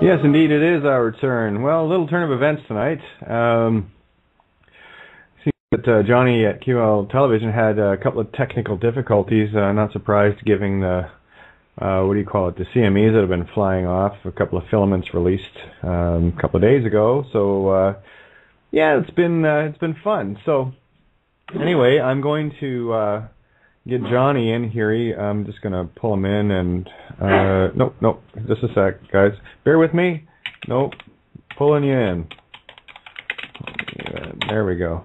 Yes, indeed, it is our turn. Well, a little turn of events tonight. Seems that Johnny at QL Television had a couple of technical difficulties. Not surprised, given the what do you call it? The CMEs that have been flying off. A couple of filaments released a couple of days ago. So yeah, it's been fun. So anyway, I'm going to get Johnny in here. I'm just going to pull him in and nope, just a sec, guys. Bear with me. Nope, pulling you in. There we go.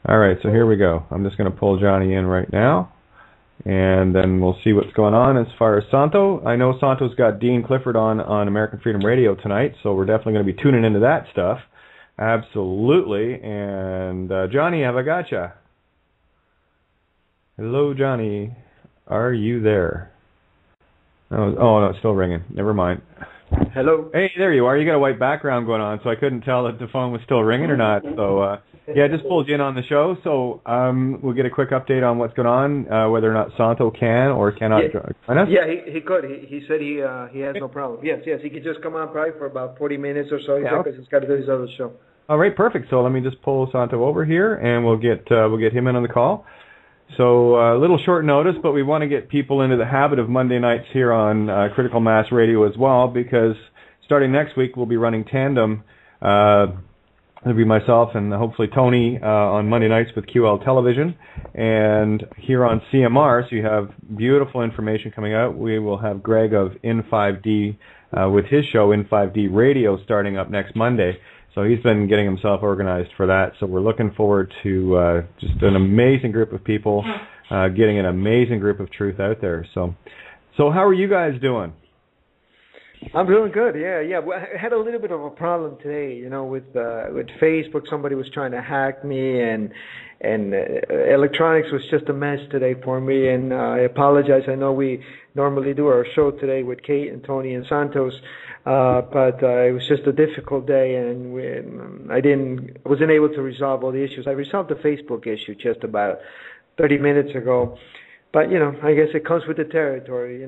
All right, so here we go. I'm just going to pull Johnny in right now, and then we'll see what's going on as far as Santo. I know Santo's got Dean Clifford on American Freedom Radio tonight, so we're definitely going to be tuning into that stuff. Absolutely. And Johnny, have I got you? Hello, Johnny. Are you there? Oh, no, it's still ringing. Never mind. Hello. Hey, there you are. You got a white background going on, so I couldn't tell if the phone was still ringing or not. So, yeah, I just pulled you in on the show. So we'll get a quick update on what's going on, whether or not Santo can or cannot join us. Yeah, he could. He said he has no problem. Yes, he could just come on probably for about 40 minutes or so. Because he's got to do his other show. All right, perfect. So let me just pull Santo over here, and we'll get him in on the call. So a little short notice, but we want to get people into the habit of Monday nights here on Critical Mass Radio as well, because starting next week we'll be running tandem. It'll be myself and hopefully Tony on Monday nights with QL Television, and here on CMR, so you have beautiful information coming out. We will have Greg of In5D with his show In5D Radio starting up next Monday. So he's been getting himself organized for that. So we're looking forward to just an amazing group of people, getting an amazing group of truth out there. So how are you guys doing? I'm doing good. Yeah. Well, I had a little bit of a problem today, with Facebook. Somebody was trying to hack me, and electronics was just a mess today for me. And I apologize. I know we normally do our show today with Kate and Tony and Santos. But it was just a difficult day, and I wasn't able to resolve all the issues. I resolved the Facebook issue just about 30 minutes ago, but I guess it comes with the territory.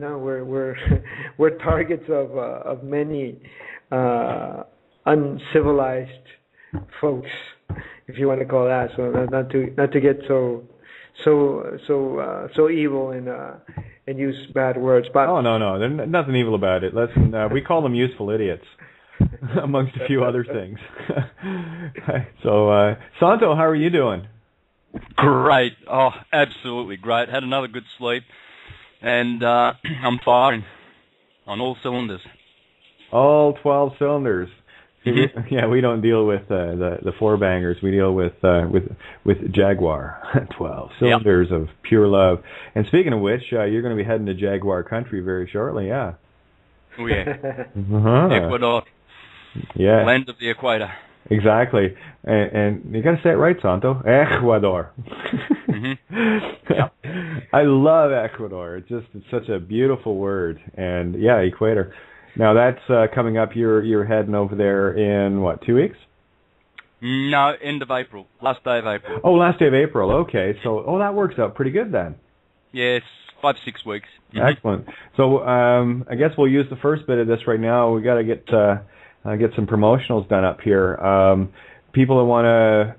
We're targets of many uncivilized folks, if you want to call that. So not to get so evil and use bad words. But no, there's nothing evil about it. Listen, we call them useful idiots, amongst a few other things. So, Santo, how are you doing? Great. Oh, absolutely great. Had another good sleep, and I'm firing on all cylinders. All 12 cylinders. Yeah, we don't deal with the four bangers. We deal with Jaguar, 12 cylinders of pure love. And speaking of which, you're going to be heading to Jaguar country very shortly. Yeah. Oh yeah. Ecuador. Yeah. Land of the equator. Exactly. And you got to say it right, Santo. Ecuador. Yep. I love Ecuador. It's such a beautiful word. And yeah, equator. Now that's coming up. You're heading over there in what, 2 weeks? No, end of April. Last day of April. Oh, last day of April. Okay. So that works out pretty good then. Yes, 5-6 weeks. Excellent. So I guess we'll use the first bit of this right now. We got to get some promotionals done up here. People that want to.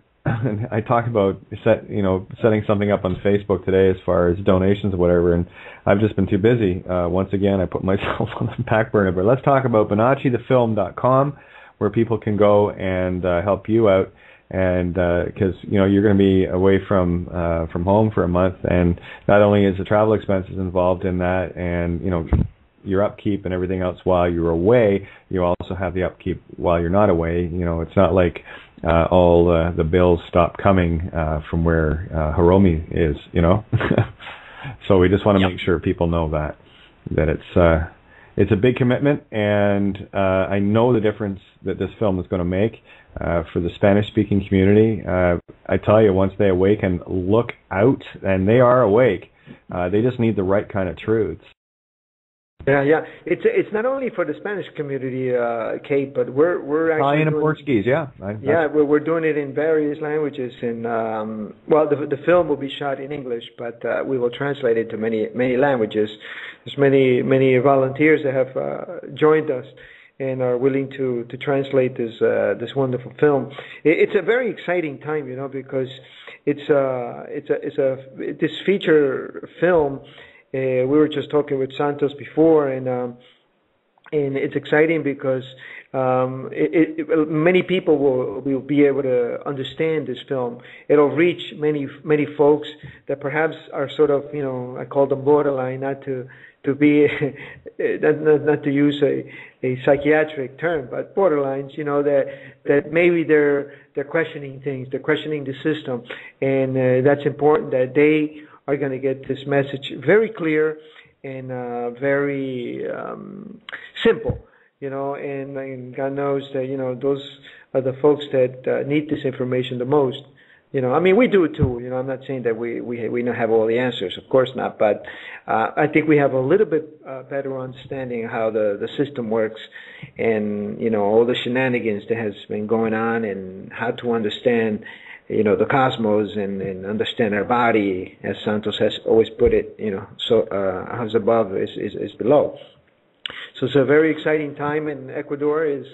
I talked about setting something up on Facebook today as far as donations or whatever, and I've just been too busy. Once again, I put myself on the back burner. But let's talk about BonacciTheFilm.com, where people can go and help you out, and because you're going to be away from home for a month, and not only is the travel expenses involved in that, and your upkeep and everything else while you're away, you also have the upkeep while you're not away. It's not like all the bills stop coming from where Hiromi is, So we just want to make sure people know that it's a big commitment, and I know the difference that this film is going to make for the Spanish-speaking community. I tell you, once they awaken, look out, and they are awake. They just need the right kind of truths. Yeah. It's not only for the Spanish community, Kate, but we're actually Italian and Portuguese. Yeah. We're doing it in various languages. And the film will be shot in English, but we will translate it to many languages. There's many volunteers that have joined us, and are willing to translate this wonderful film. It's a very exciting time, because it's this feature film. We were just talking with Santos before, and it's exciting because many people will be able to understand this film. It'll reach many folks that perhaps are sort of, I call them borderline, not to be not to use a psychiatric term, but borderlines, that maybe they're questioning things, they're questioning the system, and that's important that they are going to get this message very clear and very simple, and God knows that, those are the folks that need this information the most. We do it too. I'm not saying that we don't have all the answers, of course not, but I think we have a little bit better understanding of how the system works, and all the shenanigans that has been going on, and how to understand the cosmos, and understand our body, as Santos has always put it, so as above is below. So it's a very exciting time, and Ecuador is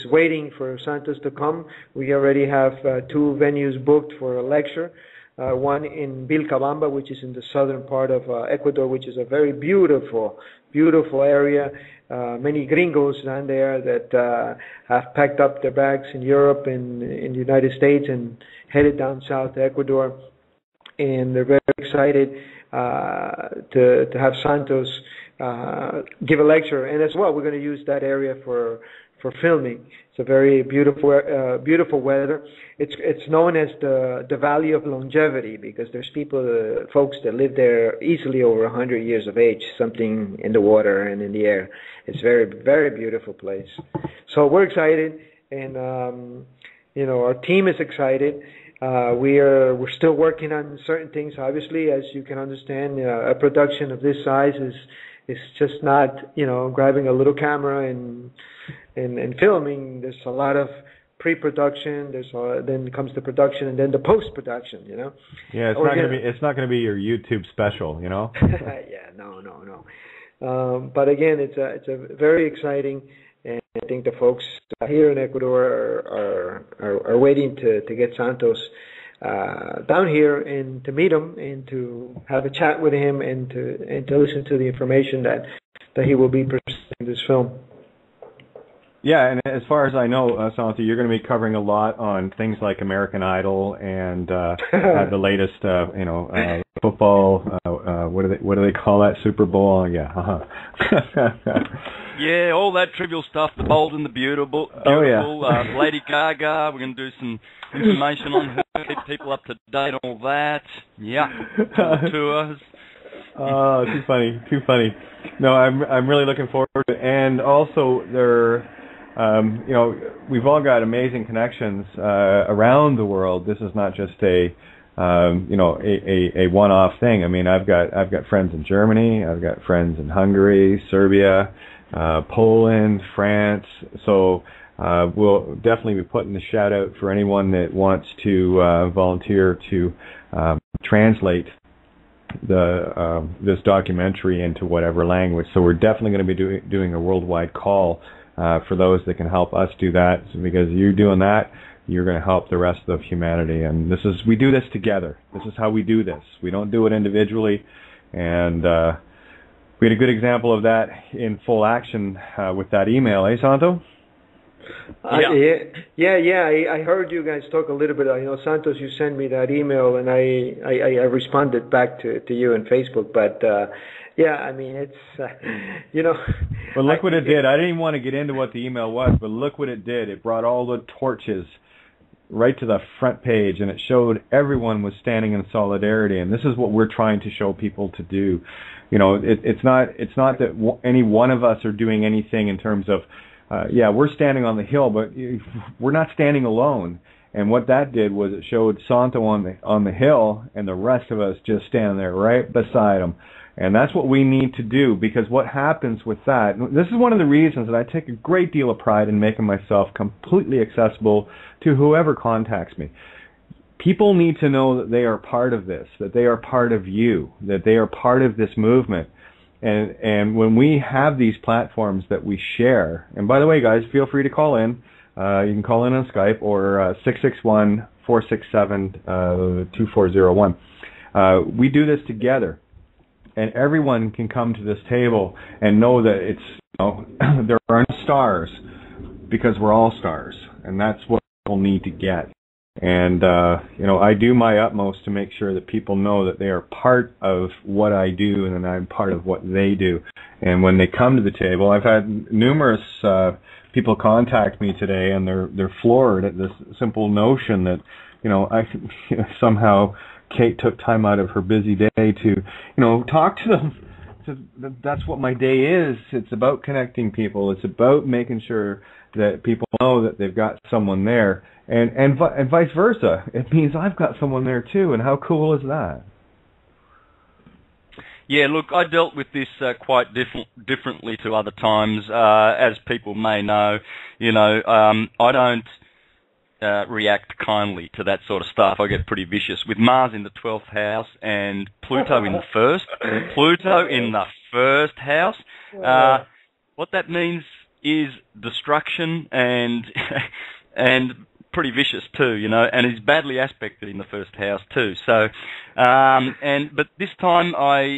waiting for Santos to come. We already have 2 venues booked for a lecture. One in Vilcabamba, which is in the southern part of Ecuador, which is a very beautiful area. Many gringos down there that have packed up their bags in Europe and in the United States and headed down south to Ecuador. And they're very excited to have Santos give a lecture. And as well, we're going to use that area for filming. It's a very beautiful weather. It's known as the Valley of Longevity, because there's folks that live there easily over 100 years of age, something in the water and in the air. It's a very, very beautiful place. So we're excited, and our team is excited. We're still working on certain things. Obviously, as you can understand, a production of this size is just not, grabbing a little camera and filming. There's a lot of pre-production. Then comes the production, and then the post-production. Yeah, it's not going to be your YouTube special. Yeah, no. But again, it's a very exciting, and I think the folks here in Ecuador are waiting to get Santos down here and to meet him and to have a chat with him and to listen to the information that he will be presenting in this film. Yeah, and as far as I know, Santo, you're going to be covering a lot on things like American Idol and the latest, football. What do they call that? Super Bowl? Yeah. Yeah, all that trivial stuff. The Bold and the Beautiful. Oh yeah. Lady Gaga. We're going to do some information on her, keep people up to date on all that. Yeah. Tours. Oh, too funny. No, I'm really looking forward to it. And also we've all got amazing connections around the world. This is not just a one-off thing. I mean, I've got friends in Germany, I've got friends in Hungary, Serbia, Poland, France. So we'll definitely be putting the shout out for anyone that wants to volunteer to translate this documentary into whatever language. So we're definitely going to be doing a worldwide call for those that can help us do that, because you doing that, you're going to help the rest of humanity. And we do this together. This is how we do this. We don't do it individually. And we had a good example of that in full action with that email, Santo? Yeah. I heard you guys talk a little bit. Santos, you sent me that email, and I responded back to you on Facebook. But yeah, I mean, it's Well, look what it did. I didn't even want to get into what the email was, but look what it did. It brought all the torches right to the front page, and it showed everyone was standing in solidarity. And this is what we're trying to show people to do. It's not that any one of us are doing anything in terms of we're standing on the hill, but we're not standing alone. And what that did was it showed Santo on the hill, and the rest of us just stand there right beside him. And that's what we need to do, because what happens with that, this is one of the reasons that I take a great deal of pride in making myself completely accessible to whoever contacts me. People need to know that they are part of this, that they are part of you, that they are part of this movement. And when we have these platforms that we share, and by the way, guys, feel free to call in. You can call in on Skype or 661-467-2401. We do this together, and everyone can come to this table and know that it's, there are no stars because we're all stars, and that's what people need to get. And I do my utmost to make sure that people know that they are part of what I do, and that I'm part of what they do. And when they come to the table, I've had numerous people contact me today, and they're floored at this simple notion that somehow Kate took time out of her busy day to talk to them. That's what my day is. It's about connecting people. It's about making sure that people know that they've got someone there, and vice versa. It means I've got someone there too, and how cool is that? Yeah, look, I dealt with this quite differently to other times. As people may know, I don't react kindly to that sort of stuff. I get pretty vicious. With Mars in the 12th house and Pluto in the first. Pluto in the first house. What that means is destruction and pretty vicious too, and he's badly aspected in the first house too. So, but this time,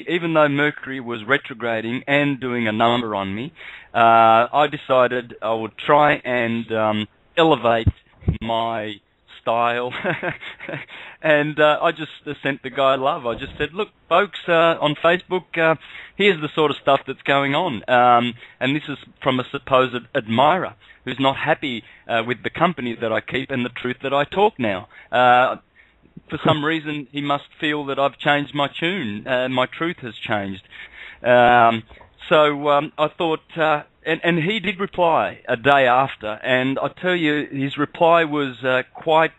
even though Mercury was retrograding and doing a number on me, I decided I would try and elevate my style, and I just sent the guy love. I just said, look, folks, on Facebook, here's the sort of stuff that's going on, and this is from a supposed admirer who's not happy with the company that I keep and the truth that I talk now. For some reason, he must feel that I've changed my tune. My truth has changed. So I thought, and he did reply a day after, and I tell you, his reply was quite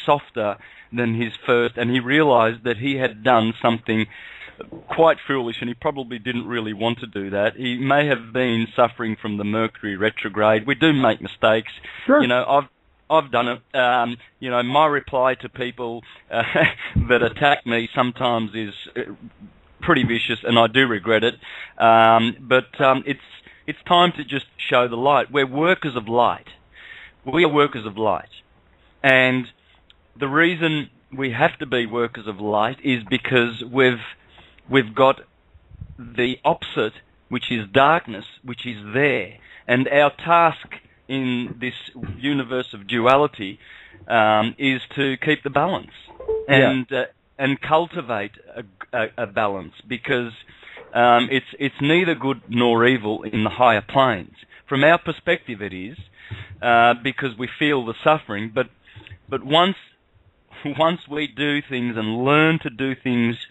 softer than his first, and he realized that he had done something quite foolish, and he probably didn't really want to do that. He may have been suffering from the Mercury retrograde. We do make mistakes. Sure. I've done it. My reply to people that attack me sometimes is pretty vicious, and I do regret it. But it's time to just show the light. We're workers of light. We are workers of light. And the reason we have to be workers of light is because we've got the opposite, which is darkness, which is there. And our task in this universe of duality is to keep the balance and cultivate a balance, because it's neither good nor evil in the higher planes. From our perspective, it is, because we feel the suffering. But once we do things and learn to do things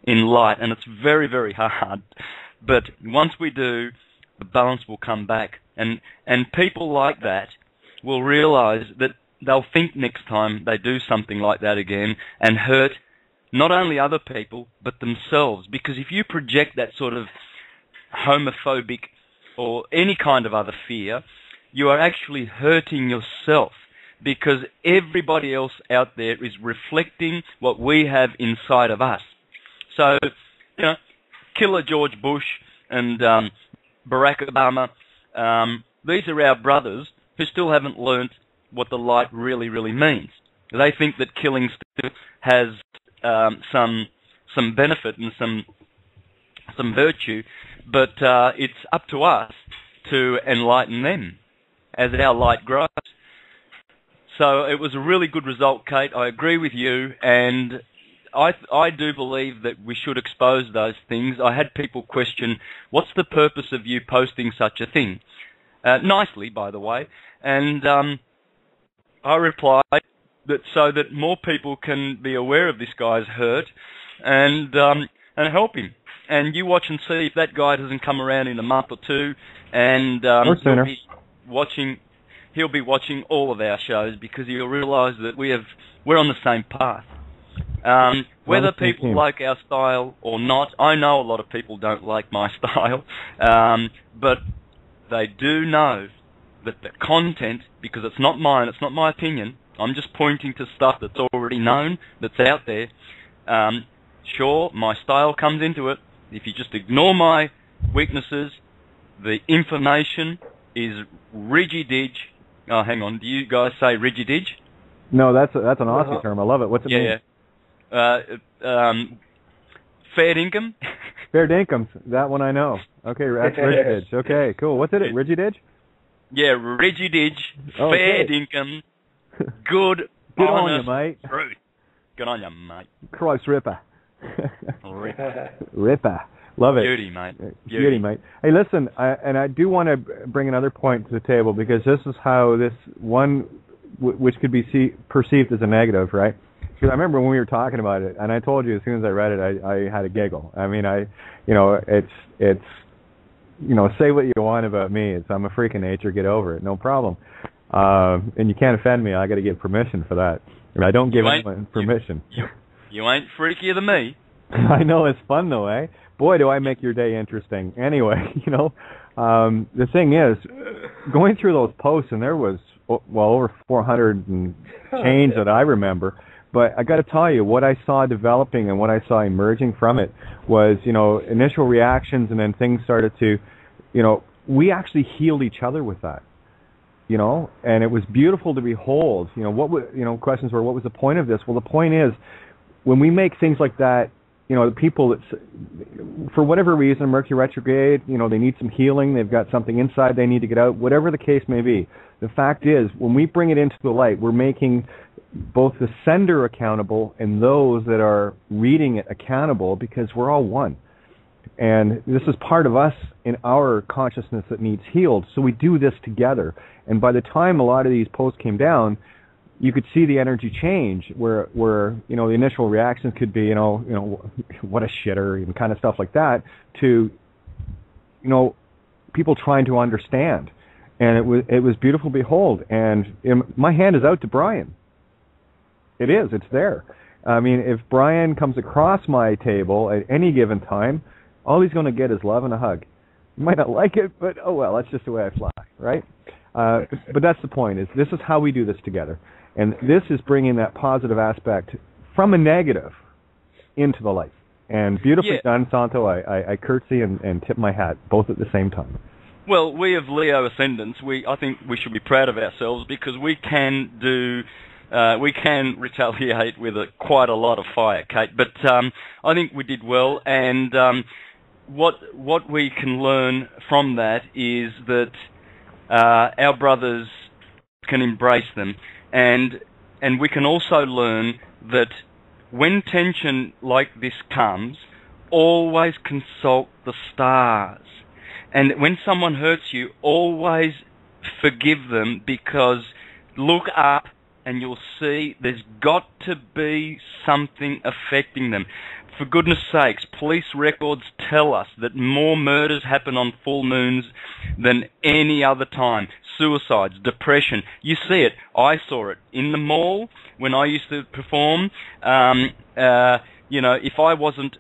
in light, and it's very, very hard, but once we do, the balance will come back. And people like that will realize that they'll think next time they do something like that again and hurt not only other people, but themselves. Because if you project that sort of homophobic or any kind of other fear, you are actually hurting yourself, because everybody else out there is reflecting what we have inside of us. So, Killer George Bush and Barack Obama, these are our brothers who still haven't learnt what the light really, really means. They think that killing still has some benefit and some virtue, but it's up to us to enlighten them as our light grows. So it was a really good result, Kate. I agree with you, and I do believe that we should expose those things. I had people question, what's the purpose of you posting such a thing? Nicely, by the way. And I replied that so that more people can be aware of this guy's hurt and help him. And you watch and see if that guy doesn't come around in a month or two, and he'll be watching all of our shows, because he'll realise that we're on the same path. Whether people like our style or not, I know a lot of people don't like my style, but they do know that the content, because it's not mine, it's not my opinion, I'm just pointing to stuff that's already known, that's out there. Sure, my style comes into it. If you just ignore my weaknesses. The information is rigidage. Oh, hang on. Do you guys say rigidage? No, that's an Aussie term. I love it. What's it mean? Yeah. Fair income. Fair dinkum. That one I know. Okay, that's rigidage. Okay, cool. What's it? Rigidage? Yeah, rigidage. Okay. Fair dinkum. Good, Good honest on you, mate. truth. Good on you, mate. Cross Ripper. Ripper. Ripper. Love it. Beauty, mate. Beauty, mate. Hey, listen, I do want to bring another point to the table, because this is how this one, which could be perceived as a negative, right? Because I remember when we were talking about it, and I told you as soon as I read it, I had a giggle. I mean, it's say what you want about me. I'm a freak of nature. Get over it. No problem. And you can't offend me. I got to get permission for that. And I don't give anyone permission. You ain't freakier than me. I know, it's fun though, eh? Boy, do I make your day interesting. Anyway, the thing is, going through those posts, and there was, over 400 and change that I remember, but I got to tell you, what I saw developing and what I saw emerging from it was, initial reactions, and then things started to, we actually healed each other with that. And it was beautiful to behold. Questions were, what was the point of this? Well, the point is, when we make things like that, the people that, for whatever reason, Mercury retrograde, they need some healing, they've got something inside they need to get out, whatever the case may be. The fact is, when we bring it into the light, we're making both the sender accountable and those that are reading it accountable, because we're all one. And this is part of us in our consciousness that needs healed. So we do this together. And by the time a lot of these posts came down, you could see the energy change, where the initial reactions could be, what a shitter, and kind of stuff like that, to, people trying to understand. And it was beautiful to behold. And my hand is out to Brian. It is. It's there. I mean, if Brian comes across my table at any given time, all he's going to get is love and a hug. You might not like it, but oh well, that's just the way I fly, right? But that's the point. Is this is how we do this together. And this is bringing that positive aspect from a negative into the light. And beautifully done, Santo. I curtsy and tip my hat, both at the same time. Well, we of Leo ascendants, I think we should be proud of ourselves, because we can retaliate with quite a lot of fire, Kate. But I think we did well, and what we can learn from that is that our brothers can embrace them. And we can also learn that when tension like this comes, always consult the stars. And when someone hurts you, always forgive them, because look up and you'll see there's got to be something affecting them. For goodness sakes, police records tell us that more murders happen on full moons than any other time. Suicides, depression, you see it. I saw it in the mall when I used to perform. If I wasn't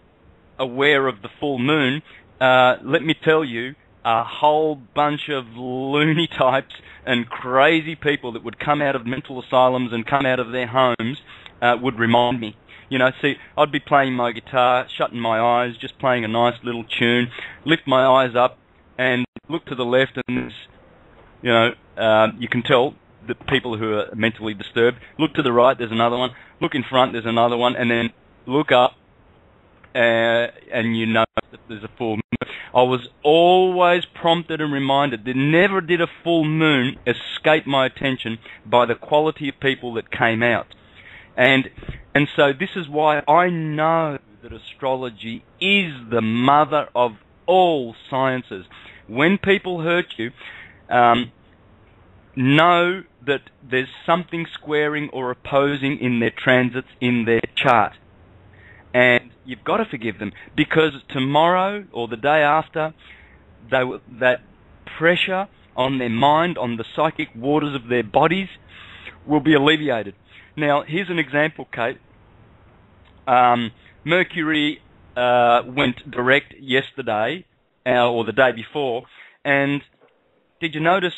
aware of the full moon, let me tell you, a whole bunch of loony types and crazy people that would come out of mental asylums and come out of their homes would remind me. I'd be playing my guitar, shutting my eyes, just playing a nice little tune, lift my eyes up and look to the left, and you can tell the people who are mentally disturbed. Look to the right, there's another one. Look in front, there's another one. And then look up, and that there's a full moon. I was always prompted and reminded that never did a full moon escape my attention by the quality of people that came out. And so this is why I know that astrology is the mother of all sciences. When people hurt you, know that there's something squaring or opposing in their transits in their chart. And you've got to forgive them, because tomorrow or the day after, that pressure on their mind, on the psychic waters of their bodies, will be alleviated. Now, here's an example, Kate. Mercury went direct yesterday, or the day before, and did you notice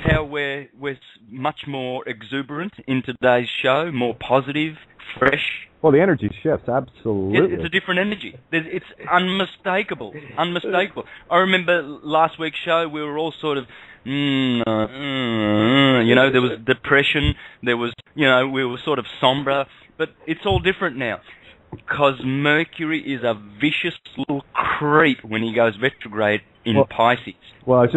how we're much more exuberant in today's show, more positive, fresh, Well, the energy shifts, absolutely. It's a different energy. It's unmistakable. Unmistakable. I remember last week's show, we were all sort of, there was depression, there was, we were sort of somber, but it's all different now. Because Mercury is a vicious little creep when he goes retrograde in Pisces. Well, I was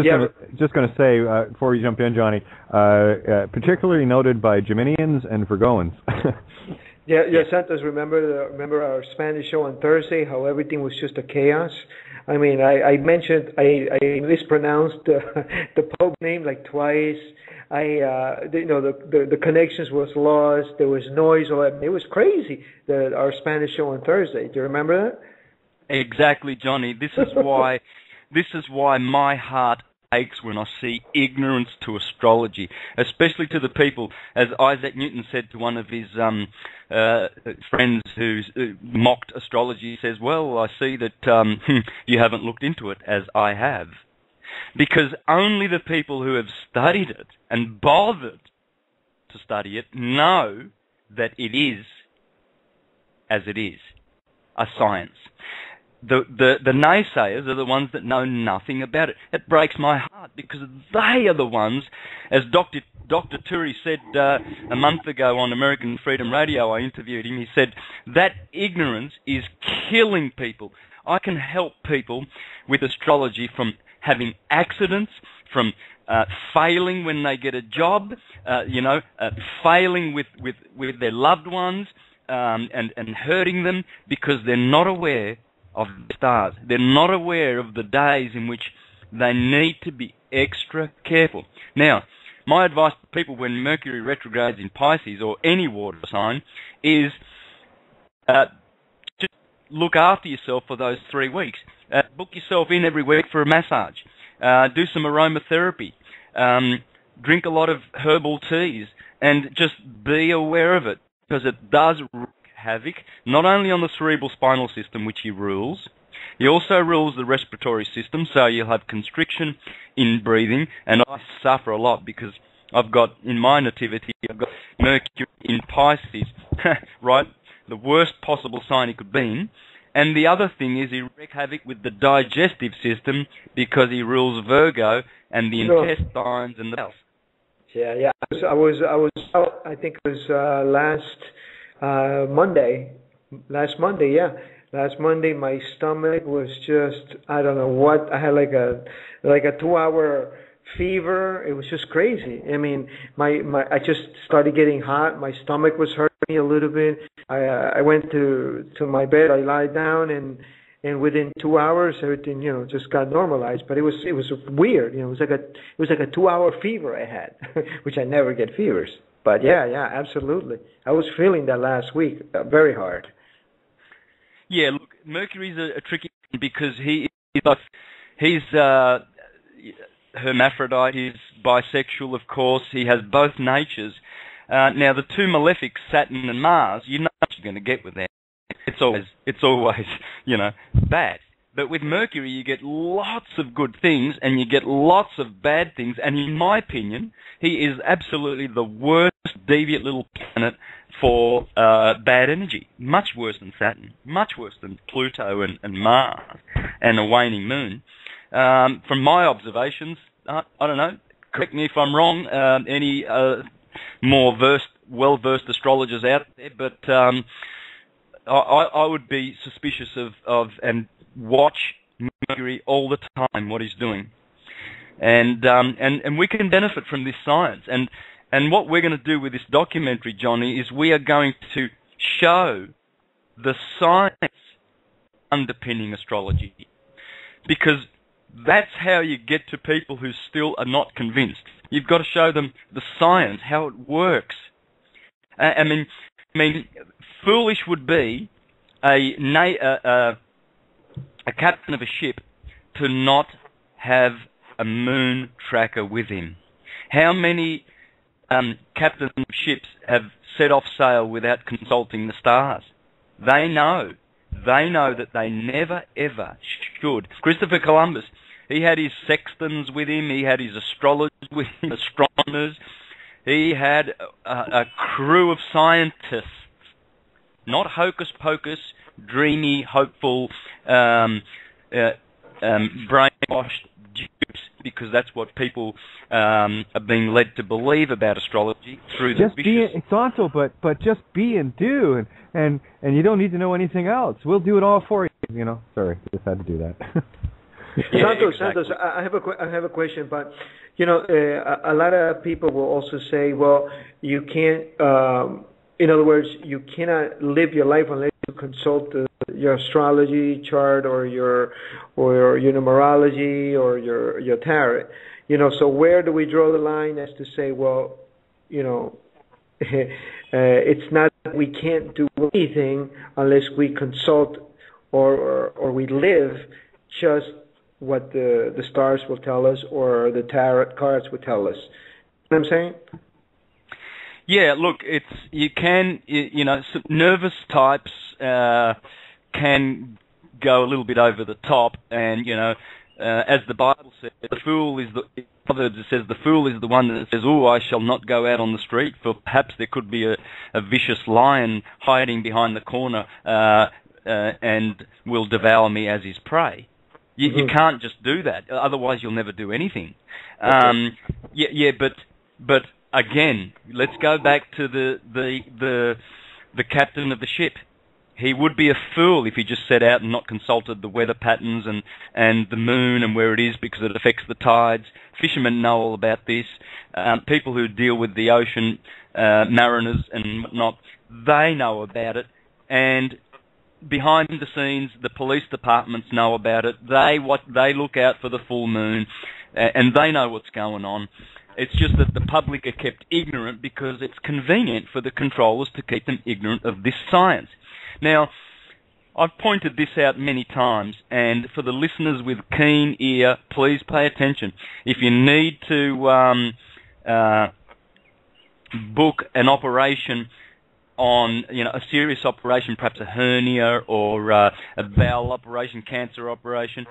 just going to say, before you jump in, Johnny, particularly noted by Geminians and Virgoans. Yeah, Santos, remember our Spanish show on Thursday, how everything was just a chaos? I mean, I mentioned, I mispronounced the Pope's name like twice. The connections was lost. There was noise. It was crazy. Our Spanish show on Thursday. Do you remember that? Exactly, Johnny. This is why my heart aches when I see ignorance to astrology, especially to the people, as Isaac Newton said to one of his friends who mocked astrology. He says, "Well, I see that you haven't looked into it as I have." Because only the people who have studied it and bothered to study it know that it is, as it is, a science. The naysayers are the ones that know nothing about it. It breaks my heart because they are the ones, as Dr. Turi said a month ago on American Freedom Radio, I interviewed him, he said, that ignorance is killing people. I can help people with astrology from having accidents, from failing when they get a job, failing with their loved ones and hurting them because they're not aware of the stars. They're not aware of the days in which they need to be extra careful. Now, my advice to people when Mercury retrogrades in Pisces or any water sign is just look after yourself for those 3 weeks. Book yourself in every week for a massage. Do some aromatherapy. Drink a lot of herbal teas and just be aware of it because it does wreak havoc, not only on the cerebral spinal system, which he rules, he also rules the respiratory system, so you'll have constriction in breathing, and I suffer a lot because I've got, in my nativity, I've got Mercury in Pisces, right, the worst possible sign he could be in, and the other thing is he wreaks havoc with the digestive system because he rules Virgo and the intestines and the bowels. Yeah. I was out, I think it was Monday. Last Monday, my stomach was just, I don't know what. I had like a 2-hour fever. It was just crazy. I mean, I just started getting hot. My stomach was hurting me a little bit. I went to my bed. I lied down, and within 2 hours, everything just got normalized. But it was weird. It was like a 2-hour fever I had, which I never get fevers. But yeah, absolutely. I was feeling that last week very hard. Yeah, look, Mercury's a tricky one because he's hermaphrodite, he's bisexual, of course. He has both natures. Now, the two malefics, Saturn and Mars, you know what you're going to get with them. It's always, bad. But with Mercury, you get lots of good things and you get lots of bad things. And in my opinion, he is absolutely the worst deviant little planet for bad energy. Much worse than Saturn. Much worse than Pluto and Mars and a waning moon. From my observations, I don't know, correct me if I'm wrong, any more well-versed astrologers out there, but I would be suspicious of and watch Mercury all the time, what he's doing. And we can benefit from this science. And what we're going to do with this documentary, Johnny, is we are going to show the science underpinning astrology. Because that's how you get to people who still are not convinced. You've got to show them the science, how it works. I mean, foolish would be a captain of a ship to not have a moon tracker with him. How many captains of ships have set off sail without consulting the stars? They know that they never, ever should. Christopher Columbus, he had his sextants with him, he had his astrologers with him, astronomers, he had a crew of scientists. not hocus pocus, dreamy, hopeful, brainwashed dupes, because that's what people are being led to believe about astrology through the vicious... Santo, but just be and do, and you don't need to know anything else. We'll do it all for you. You know, sorry, just had to do that. Yeah, Santos, I have a question, but you know, a lot of people will also say, well, you can't. In other words, you cannot live your life unless you consult your astrology chart or your numerology or your tarot. You know, so where do we draw the line as to say, well, you know, it's not that we can't do anything unless we consult or we live just what the stars will tell us or the tarot cards will tell us. You know what I'm saying? Yeah, look, you know, nervous types can go a little bit over the top, and you know, as the Bible says, the fool is the one that says, "Oh, I shall not go out on the street, for perhaps there could be a vicious lion hiding behind the corner and will devour me as his prey." You can't just do that, otherwise you'll never do anything. But again, let's go back to the captain of the ship. He would be a fool if he just set out and not consulted the weather patterns and the moon and where it is, because it affects the tides. Fishermen know all about this. People who deal with the ocean, mariners and whatnot, they know about it. And behind the scenes, the police departments know about it. They look out for the full moon, and they know what's going on. It's just that the public are kept ignorant because it's convenient for the controllers to keep them ignorant of this science. Now, I've pointed this out many times, and for the listeners with keen ear, please pay attention. If you need to book an operation on, you know, a serious operation, perhaps a hernia or a bowel operation, cancer operation,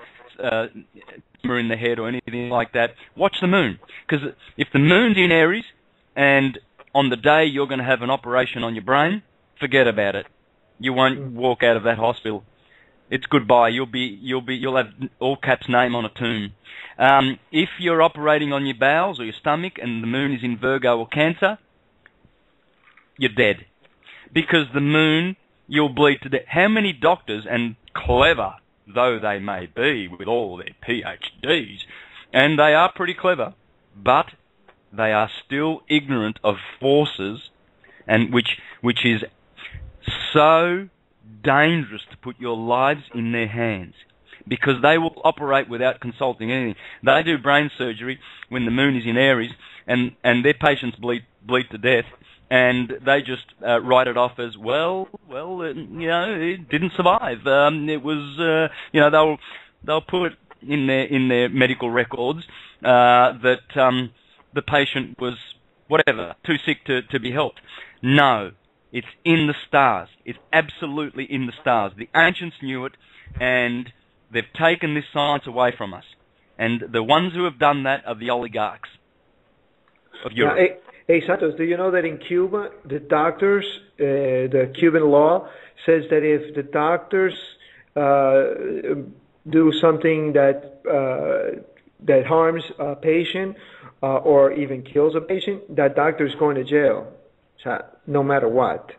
tumor in the head or anything like that, watch the moon. Because if the moon's in Aries and on the day you're going to have an operation on your brain, forget about it. You won't walk out of that hospital. It's goodbye. You'll have all caps name on a tomb. If you're operating on your bowels or your stomach and the moon is in Virgo or Cancer, you're dead. Because the moon, you'll bleed to death. How many doctors, and clever though they may be with all their PhDs, and they are pretty clever, but they are still ignorant of forces, and which is so dangerous to put your lives in their hands, because they will operate without consulting anything. They do brain surgery when the moon is in Aries, and their patients bleed to death, and they just write it off as, well, you know, it didn't survive. It was, you know, they'll put it in their medical records that the patient was whatever, too sick to be helped. No, it's in the stars. It's absolutely in the stars. The ancients knew it, and they've taken this science away from us. And the ones who have done that are the oligarchs of Europe. Hey, Santos, do you know that in Cuba, the doctors, the Cuban law says that if the doctors do something that harms a patient or even kills a patient, that doctor is going to jail, no matter what.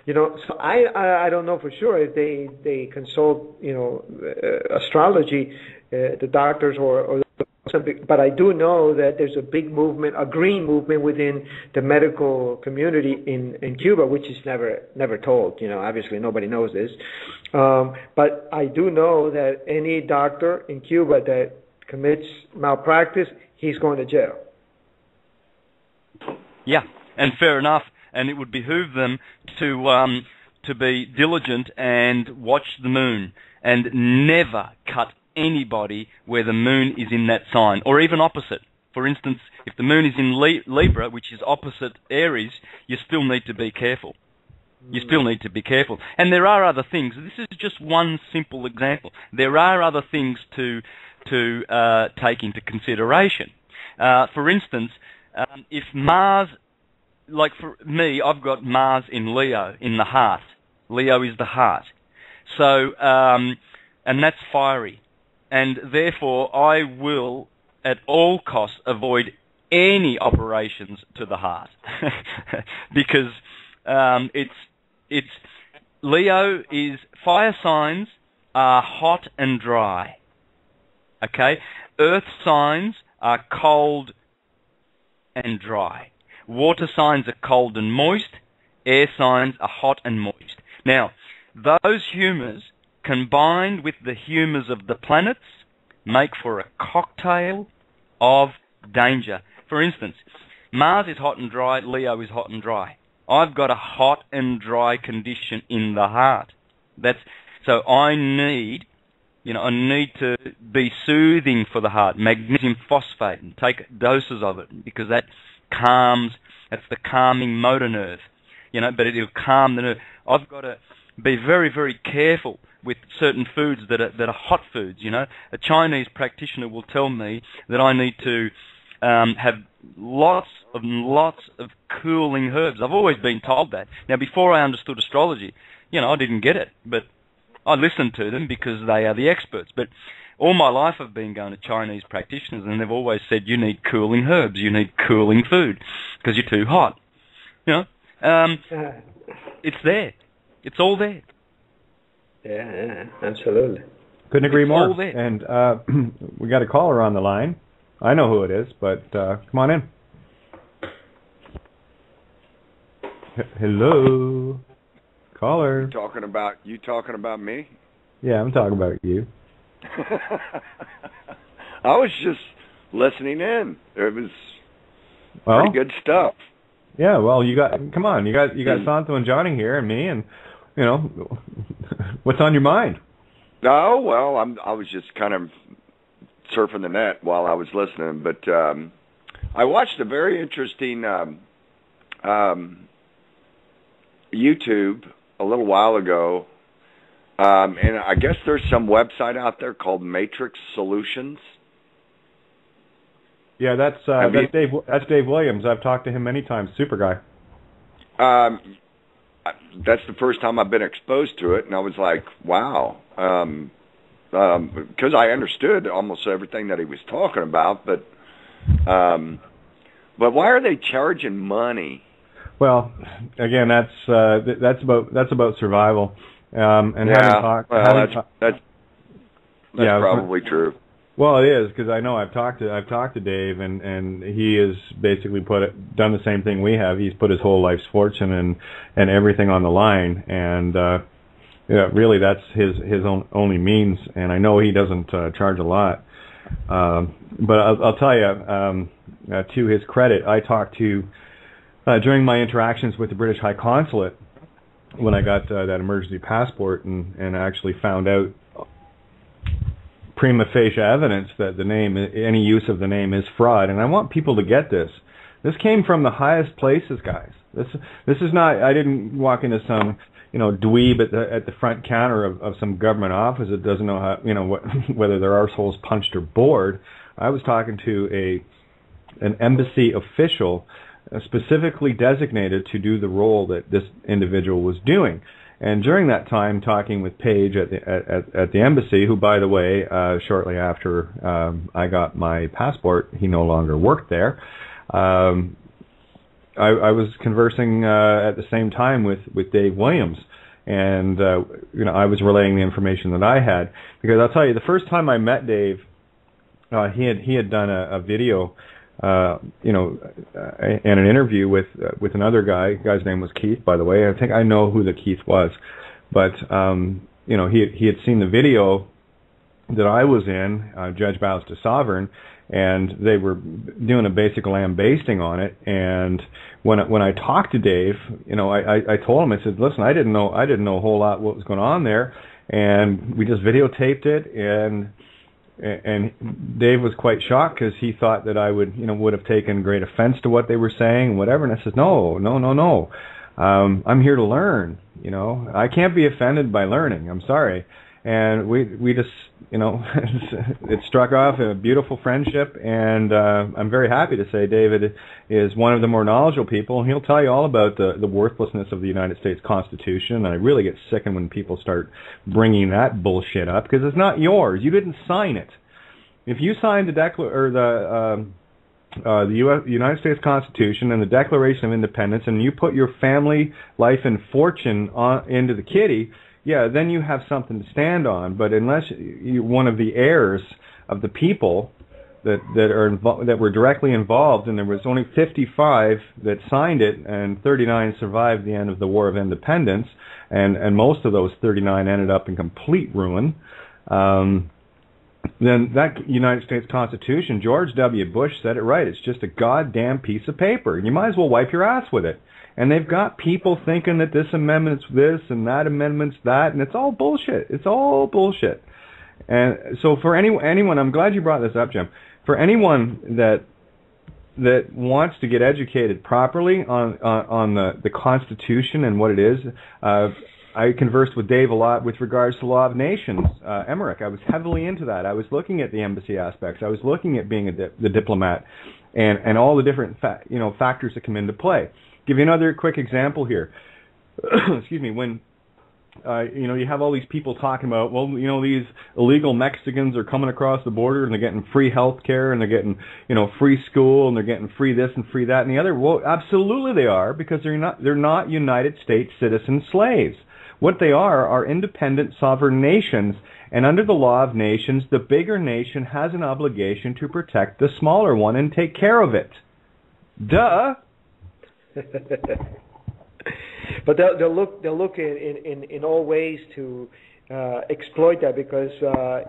You know, so I don't know for sure if they consult, you know, astrology, the doctors or but I do know that there's a big movement, a green movement within the medical community in Cuba, which is never told. You know, obviously nobody knows this, but I do know that any doctor in Cuba that commits malpractice, he's going to jail. Yeah, and fair enough. And it would behoove them to be diligent and watch the moon and never cut anybody where the moon is in that sign, or even opposite. For instance, if the moon is in Libra, which is opposite Aries, you still need to be careful. You still need to be careful. And there are other things. This is just one simple example. There are other things to take into consideration. For instance, if Mars like for me, I've got Mars in Leo, in the heart. Leo is the heart. So, and that's fiery. And therefore, I will, at all costs, avoid any operations to the heart. Because it's Leo is, fire signs are hot and dry. Okay? Earth signs are cold and dry. Water signs are cold and moist. Air signs are hot and moist. Now, those humours, combined with the humours of the planets, make for a cocktail of danger. For instance, Mars is hot and dry, Leo is hot and dry. I've got a hot and dry condition in the heart. So I need to be soothing for the heart, magnesium phosphate, and take doses of it, because that's the calming motor nerve, but it'll calm the nerve. I've got to be very, very careful with certain foods that are hot foods, A Chinese practitioner will tell me that I need to have lots of cooling herbs. I've always been told that. Now, before I understood astrology, I didn't get it, but I listened to them because they are the experts. But all my life I've been going to Chinese practitioners, and they've always said, you need cooling herbs, you need cooling food, because you're too hot. It's there. It's all there. Yeah, absolutely. Couldn't agree more. All there. And we got a caller on the line. I know who it is, but come on in. Hello, caller. You talking about me? Yeah, I'm talking about you. I was just listening in. It was pretty good stuff. Yeah, well, you got Santo and Johnny here, and me, and what's on your mind? Oh, well, I was just kind of surfing the net while I was listening, but I watched a very interesting YouTube a little while ago, and I guess there's some website out there called Matrix Solutions. Yeah, that's Dave Williams. I've talked to him many times. Super guy. That's the first time I've been exposed to it, and I was like, wow. Because I understood almost everything that he was talking about, but why are they charging money? Well, again, that's about survival. And that's probably true. Well, it is, because I know I've talked to Dave, and he has basically done the same thing we have. He's put his whole life's fortune and everything on the line, and really that's his only means. And I know he doesn't charge a lot, but I'll tell you, to his credit, I talked to during my interactions with the British High Consulate when I got that emergency passport, and actually found out prima facie evidence that any use of the name is fraud. And I want people to get this. This came from the highest places, guys. This is not. I didn't walk into some dweeb at the front counter of some government office that doesn't know how whether their arsehole's punched or bored. I was talking to an embassy official specifically designated to do the role that this individual was doing. And during that time, talking with Paige at the embassy, who, by the way, shortly after I got my passport, he no longer worked there. I was conversing at the same time with Dave Williams, and I was relaying the information that I had, because I'll tell you, the first time I met Dave, he had done a video, and an interview with another guy. The guy's name was Keith, by the way. I think I know who the Keith was, but he had seen the video that I was in, Judge Bows to Sovereign, and they were doing a basic lambasting on it. And when I talked to Dave, I told him, I said, listen, I didn't know a whole lot what was going on there, and we just videotaped it, and Dave was quite shocked, because he thought that I would have taken great offense to what they were saying, whatever. And I said, no. I'm here to learn. I can't be offended by learning. I'm sorry. and we just, it struck off a beautiful friendship, and I'm very happy to say David is one of the more knowledgeable people, and he'll tell you all about the worthlessness of the United States Constitution. And I really get sickened when people start bringing that bullshit up, because it's not yours. You didn't sign it. If you signed the United States Constitution and the Declaration of Independence, and you put your family, life, and fortune into the kitty, yeah, then you have something to stand on. But unless you're one of the heirs of the people that were directly involved, and there was only 55 that signed it, and 39 survived the end of the War of Independence, and most of those 39 ended up in complete ruin. Then that United States Constitution, George W. Bush said it right. It's just a goddamn piece of paper. You might as well wipe your ass with it. And they've got people thinking that this amendment's this and that amendment's that, and it's all bullshit. It's all bullshit. And so for anyone, I'm glad you brought this up, Jim. For anyone that wants to get educated properly on the Constitution and what it is, I conversed with Dave a lot with regards to Law of Nations. Emmerich, I was heavily into that. I was looking at the embassy aspects. I was looking at being the diplomat and all the different factors that come into play. Give you another quick example here. Excuse me. When you have all these people talking about, these illegal Mexicans are coming across the border and they're getting free health care and they're getting, free school and they're getting free this and free that and the other. Well, absolutely they are, because they're not United States citizen slaves. What they are independent sovereign nations, and under the Law of Nations, the bigger nation has an obligation to protect the smaller one and take care of it. Duh. But they'll look in all ways to exploit that, because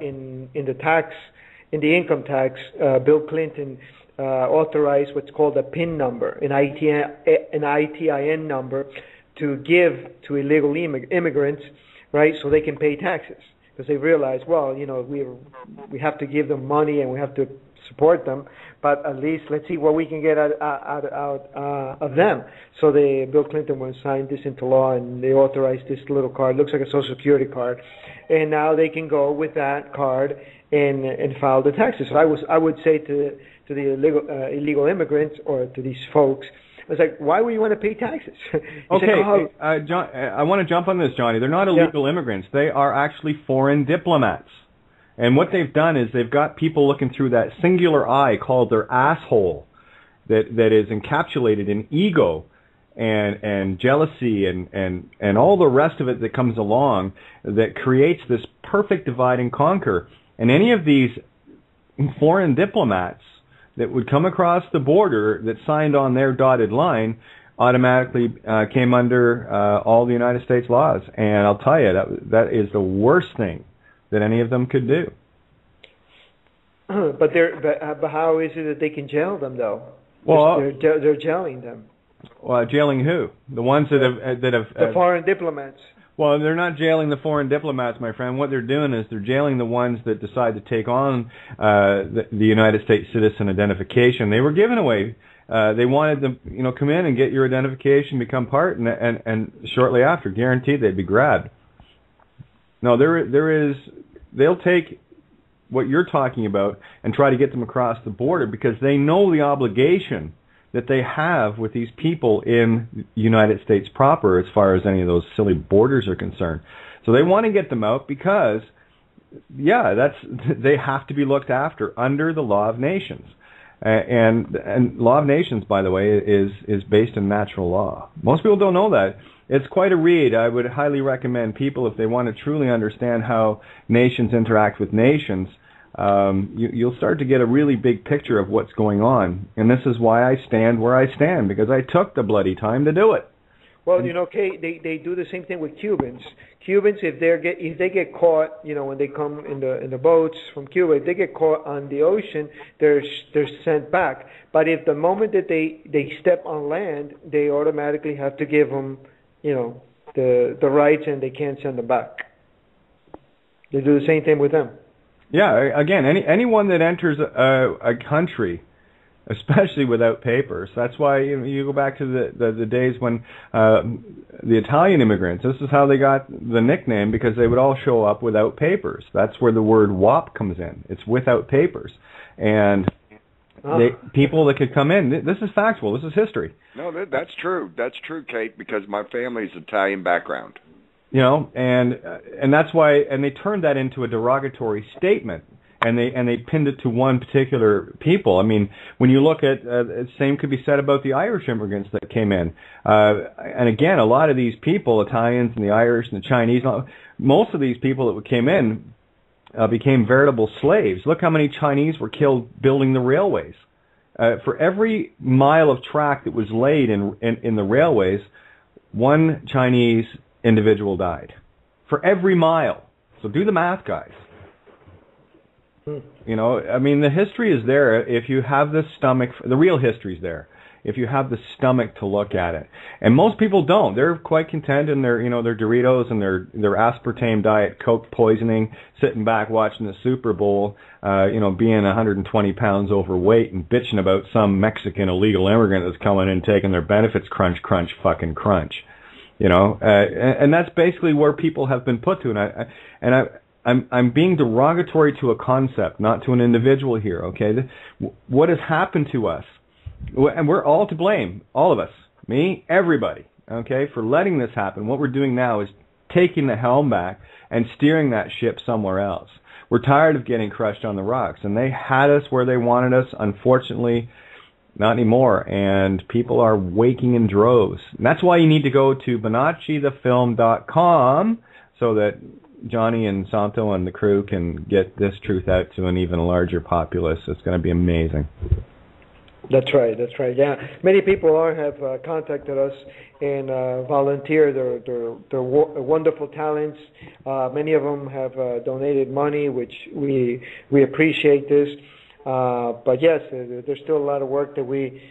in the income tax, Bill Clinton authorized what's called a PIN number, an ITIN number, to give to illegal immigrants, right, so they can pay taxes, because they realize, we have to give them money and we have to support them, but at least let's see what we can get out of them. So Bill Clinton signed this into law, and they authorized this little card. Looks like a Social Security card, and now they can go with that card and file the taxes. So I would say to the illegal immigrants, or to these folks, I was like, why would you want to pay taxes? Okay, John, I want to jump on this, Johnny. They're not illegal immigrants. They are actually foreign diplomats. And what they've done is they've got people looking through that singular eye called their asshole that is encapsulated in ego and jealousy and all the rest of it that comes along, that creates this perfect divide and conquer. And any of these foreign diplomats that would come across the border that signed on their dotted line automatically came under all the United States laws. And I'll tell you, that is the worst thing that any of them could do. But how is it that they can jail them, though? Well, they're jailing them. Well, jailing who? The ones that have the foreign diplomats. Well, they're not jailing the foreign diplomats, my friend. What they're doing is they're jailing the ones that decide to take on the United States citizen identification. They were given away. They wanted them, come in and get your identification, become part, and shortly after, guaranteed they'd be grabbed. No, they'll take what you're talking about and try to get them across the border, because they know the obligation that they have with these people in the United States proper, as far as any of those silly borders are concerned. So they want to get them out because, they have to be looked after under the Law of Nations. And Law of Nations, by the way, is based in natural law. Most people don't know that. It's quite a read. I would highly recommend people, if they want to truly understand how nations interact with nations, you'll start to get a really big picture of what's going on. And this is why I stand where I stand, because I took the bloody time to do it. Well, Kay, they do the same thing with Cubans. Cubans, if they get caught, when they come in the boats from Cuba, if they get caught on the ocean, they're sent back. But if the moment that they step on land, they automatically have to give them, the rights, and they can't send them back. They do the same thing with them. Yeah, again, anyone that enters a country especially without papers. That's why you go back to the days when the Italian immigrants, this is how they got the nickname, because they would all show up without papers. That's where the word WAP comes in. It's without papers. And people that could come in, this is factual, this is history. No, that's true. That's true, Kate, because my family's Italian background. You know, and that's why, and they turned that into a derogatory statement. And they pinned it to one particular people. I mean, when you look at the same could be said about the Irish immigrants that came in. And again, a lot of these people, Italians and the Irish and the Chinese, most of these people that came in became veritable slaves. Look how many Chinese were killed building the railways. For every mile of track that was laid in the railways, one Chinese individual died. For every mile. So do the math, guys. You know, I mean, the history is there if you have the stomach. The real history's there if you have the stomach to look at it. And most people don't. They're quite content in their Doritos and their aspartame diet, Coke poisoning, sitting back watching the Super Bowl, being 120 pounds overweight and bitching about some Mexican illegal immigrant that's coming in taking their benefits, crunch, fucking crunch. And that's basically where people have been put to. I'm being derogatory to a concept, not to an individual here, okay? What has happened to us, and we're all to blame, all of us, me, everybody, okay, for letting this happen. What we're doing now is taking the helm back and steering that ship somewhere else. We're tired of getting crushed on the rocks, and they had us where they wanted us. Unfortunately, not anymore, and people are waking in droves. And that's why you need to go to BonacciTheFilm.com so that Johnny and Santo and the crew can get this truth out to an even larger populace. It's going to be amazing. That's right. Yeah, many people have contacted us and volunteered their wonderful talents. Many of them have donated money, which we appreciate this. But yes, there's still a lot of work that we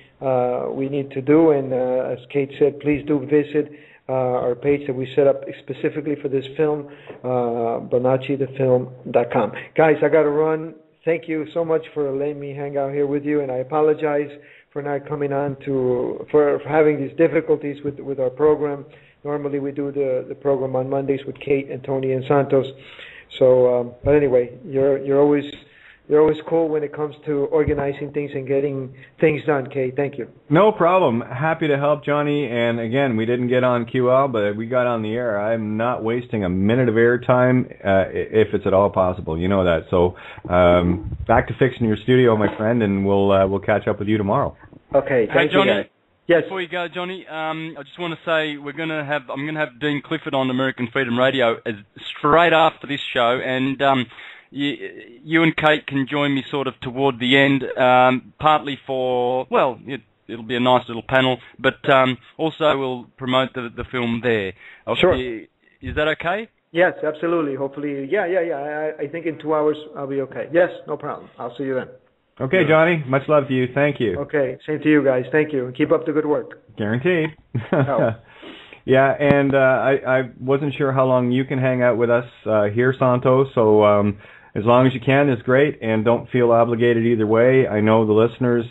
need to do. And as Kate said, please do visit our page that we set up specifically for this film, BonacciTheFilm.com. Guys, I got to run. Thank you so much for letting me hang out here with you, and I apologize for not coming on for having these difficulties with our program. Normally we do the program on Mondays with Kate and Tony and Santos. So, but anyway, you're always cool when it comes to organizing things and getting things done, Kate. Thank you. No problem. Happy to help, Johnny. And again, we didn't get on QL, but we got on the air. I'm not wasting a minute of airtime if it's at all possible. You know that. So back to fixing your studio, my friend, and we'll catch up with you tomorrow. Okay. Thank you, Johnny. Yes. Before you go, Johnny, I just want to say I'm going to have Dean Clifford on American Freedom Radio straight after this show, and you and Kate can join me sort of toward the end, partly for, well, it'll be a nice little panel, but also we'll promote the film there. Sure. Is that okay? Yes, absolutely. Hopefully, yeah. I think in 2 hours I'll be okay. Yes, no problem. I'll see you then. Okay, Johnny. Much love to you. Thank you. Okay, same to you guys. Thank you. Keep up the good work. Guaranteed. Yeah, and I wasn't sure how long you can hang out with us here, Santo, so as long as you can is great, and don't feel obligated either way. I know the listeners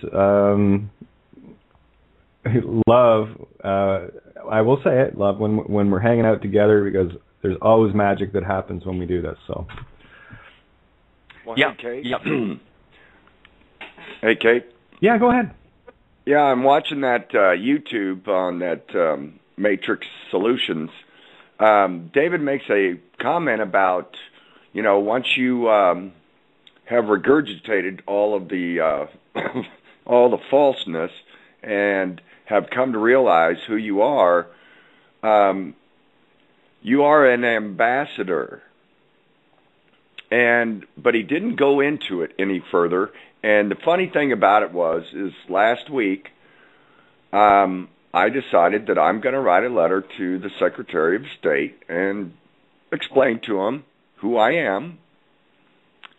love, I will say it, love when we're hanging out together, because there's always magic that happens when we do this. So. Well, yeah. Hey, Kate. Yep. Hey, Kate. Yeah, go ahead. Yeah, I'm watching that YouTube on that Matrix Solutions. David makes a comment about, once you have regurgitated all of the all the falseness and have come to realize who you are an ambassador. But he didn't go into it any further. And the funny thing about it is last week I decided that I'm going to write a letter to the Secretary of State and explain to him who I am,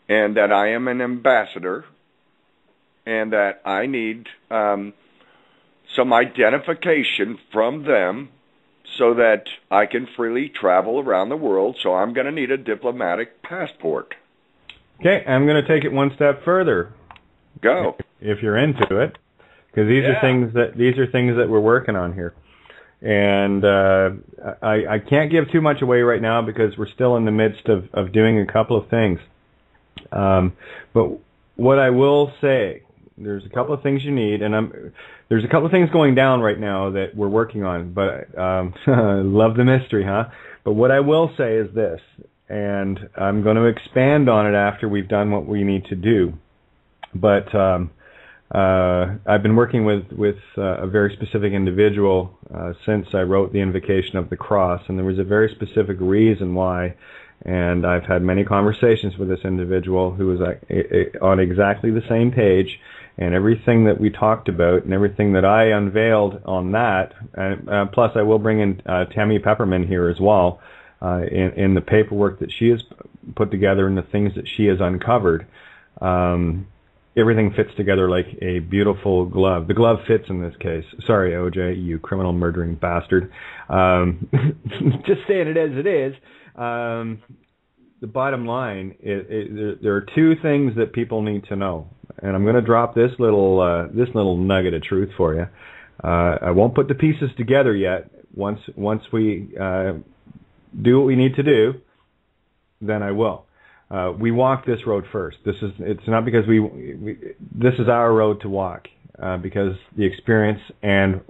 and that I am an ambassador, and that I need some identification from them so that I can freely travel around the world. So I'm going to need a diplomatic passport. Okay, I'm going to take it one step further. Go. if you're into it, because these are things that we're working on here. And I can't give too much away right now because we're still in the midst of doing a couple of things. But what I will say, there's a couple of things you need, and there's a couple of things going down right now that we're working on. But love the mystery, huh? But what I will say is this, and I'm going to expand on it after we've done what we need to do. But I've been working with a very specific individual since I wrote the Invocation of the Cross, and there was a very specific reason why. And I've had many conversations with this individual who was on exactly the same page, and everything that we talked about and everything that I unveiled on that. And plus, I will bring in Tammy Pepperman here as well in the paperwork that she has put together and the things that she has uncovered. Everything fits together like a beautiful glove. The glove fits in this case. Sorry, OJ, you criminal murdering bastard. Just saying it as it is. The bottom line, there are two things that people need to know, and I'm going to drop this little nugget of truth for you. I won't put the pieces together yet. Once we do what we need to do, then I will. We walk this road first. It's not because this is our road to walk, because the experience and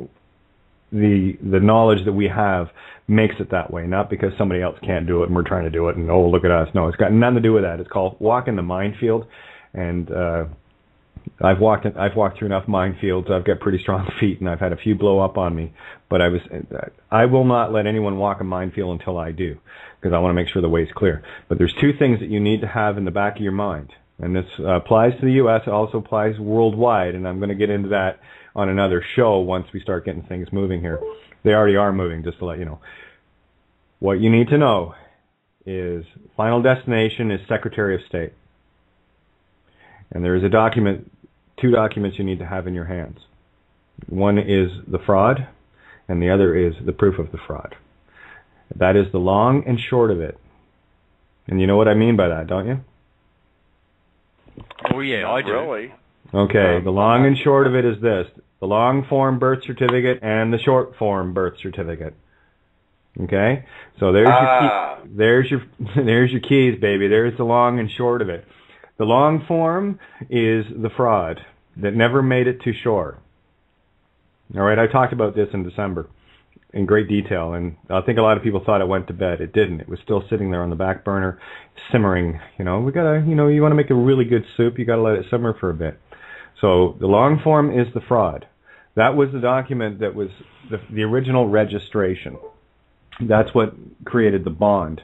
the knowledge that we have makes it that way, not because somebody else can't do it and we're trying to do it and, oh, look at us. No, it's got nothing to do with that. It's called walking the minefield, and I've walked through enough minefields. I've got pretty strong feet, and I've had a few blow up on me, but I will not let anyone walk a minefield until I do, because I want to make sure the way's clear. But there's two things that you need to have in the back of your mind, and this applies to the U.S. It also applies worldwide, and I'm going to get into that on another show once we start getting things moving here. They already are moving, just to let you know. What you need to know is final destination is Secretary of State. And there is two documents you need to have in your hands. One is the fraud, and the other is the proof of the fraud. That is the long and short of it. And you know what I mean by that, don't you? Oh, yeah, I do. Really? Okay, the long and short of it is this. The long form birth certificate and the short form birth certificate. Okay? So there's your keys, baby. There's the long and short of it. The long form is the fraud that never made it to shore. All right, I talked about this in December in great detail, and I think a lot of people thought it went to bed. It didn't. It was still sitting there on the back burner, simmering. You want to make a really good soup, you got to let it simmer for a bit. So the long form is the fraud. That was the document that was the original registration. That's what created the bond.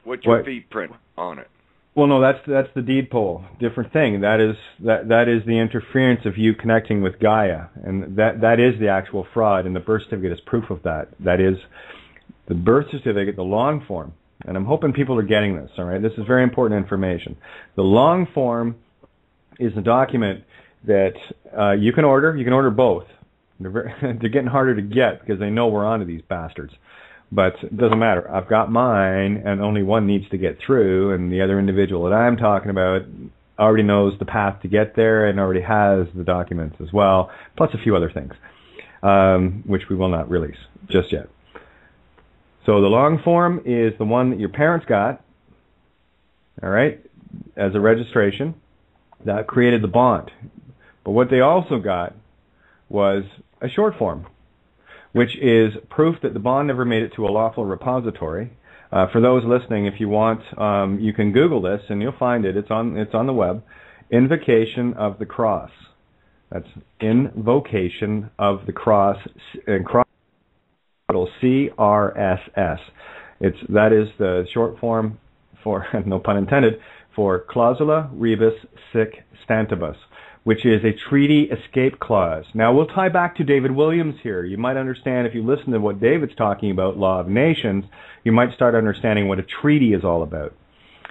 What's your feet print on it? Well, no, that's the deed poll. Different thing. That is the interference of you connecting with Gaia, and that is the actual fraud. And the birth certificate is proof of that. That is the birth certificate, the long form. And I'm hoping people are getting this. All right, this is very important information. The long form is a document that you can order. You can order both. They're getting harder to get because they know we're onto these bastards. But it doesn't matter. I've got mine, and only one needs to get through, and the other individual that I'm talking about already knows the path to get there and already has the documents as well, plus a few other things, which we will not release just yet. So the long form is the one that your parents got, all right, as a registration. That created the bond. But what they also got was a short form, which is proof that the bond never made it to a lawful repository. For those listening, if you want, you can Google this and you'll find it. It's on the web. Invocation of the Cross. That's Invocation of the Cross, and cross CRSS. That is the short form for, no pun intended, for Clausula Rebus Sic Stantibus, which is a treaty escape clause. Now, we'll tie back to David Williams here. You might understand, if you listen to what David's talking about, Law of Nations, you might start understanding what a treaty is all about.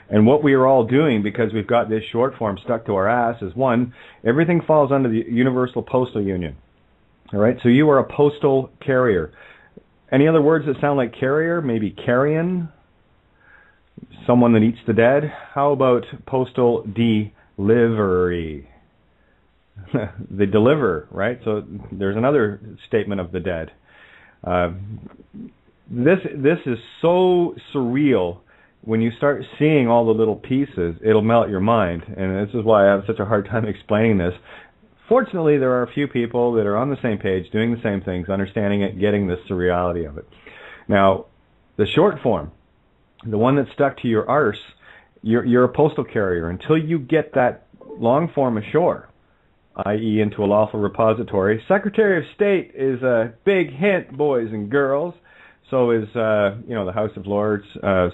And what we are all doing, because we've got this short form stuck to our ass, is one, everything falls under the Universal Postal Union. All right, so you are a postal carrier. Any other words that sound like carrier? Maybe carrion? Someone that eats the dead? How about postal delivery? the deliverer, right? So there's another statement of the dead. This is so surreal. When you start seeing all the little pieces, it'll melt your mind. And this is why I have such a hard time explaining this. Fortunately, there are a few people that are on the same page, doing the same things, understanding it, getting the surreality of it. Now, the short form, the one that's stuck to your arse, you're a postal carrier. Until you get that long form ashore, i.e. into a lawful repository, Secretary of State is a big hint, boys and girls. So is, the House of Lords.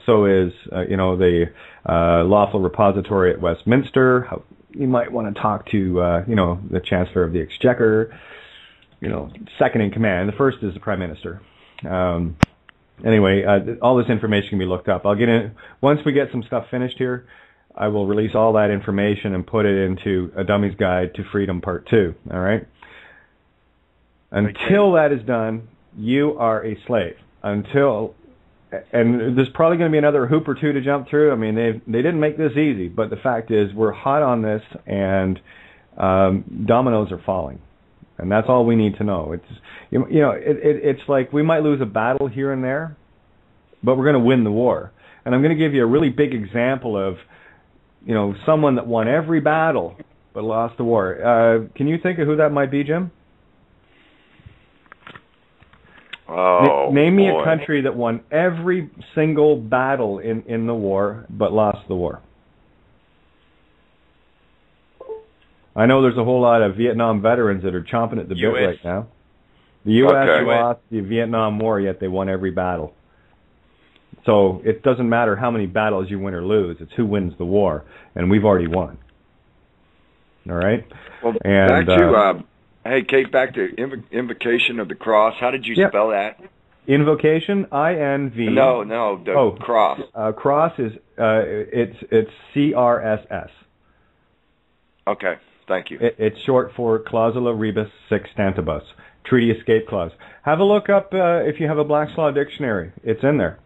So is, the lawful repository at Westminster. You might want to talk to, the Chancellor of the Exchequer. Second in command. The first is the Prime Minister. Anyway, all this information can be looked up. I'll get in once we get some stuff finished here. I will release all that information and put it into A Dummy's Guide to Freedom Part 2. All right. Until that is done, you are a slave. And there's probably going to be another hoop or two to jump through. I mean, they didn't make this easy, but the fact is we're hot on this, and dominoes are falling, and that's all we need to know. It's like we might lose a battle here and there, but we're going to win the war. And I'm going to give you a really big example of, someone that won every battle but lost the war. Can you think of who that might be, Jim? Name me a country that won every single battle in the war but lost the war. I know there's a whole lot of Vietnam veterans that are chomping at the bit right now. The U.S. lost the Vietnam War, yet they won every battle. So it doesn't matter how many battles you win or lose. It's who wins the war, and we've already won. All right? Well, back to... Hey, Kate, back to Invocation of the Cross. How did you spell that? Invocation, I-N-V. No, cross. Cross is, it's C-R-S-S. Okay, thank you. It's short for Clausula Rebus Sextantibus, Treaty Escape Clause. Have a look up if you have a Black's Law Dictionary. It's in there.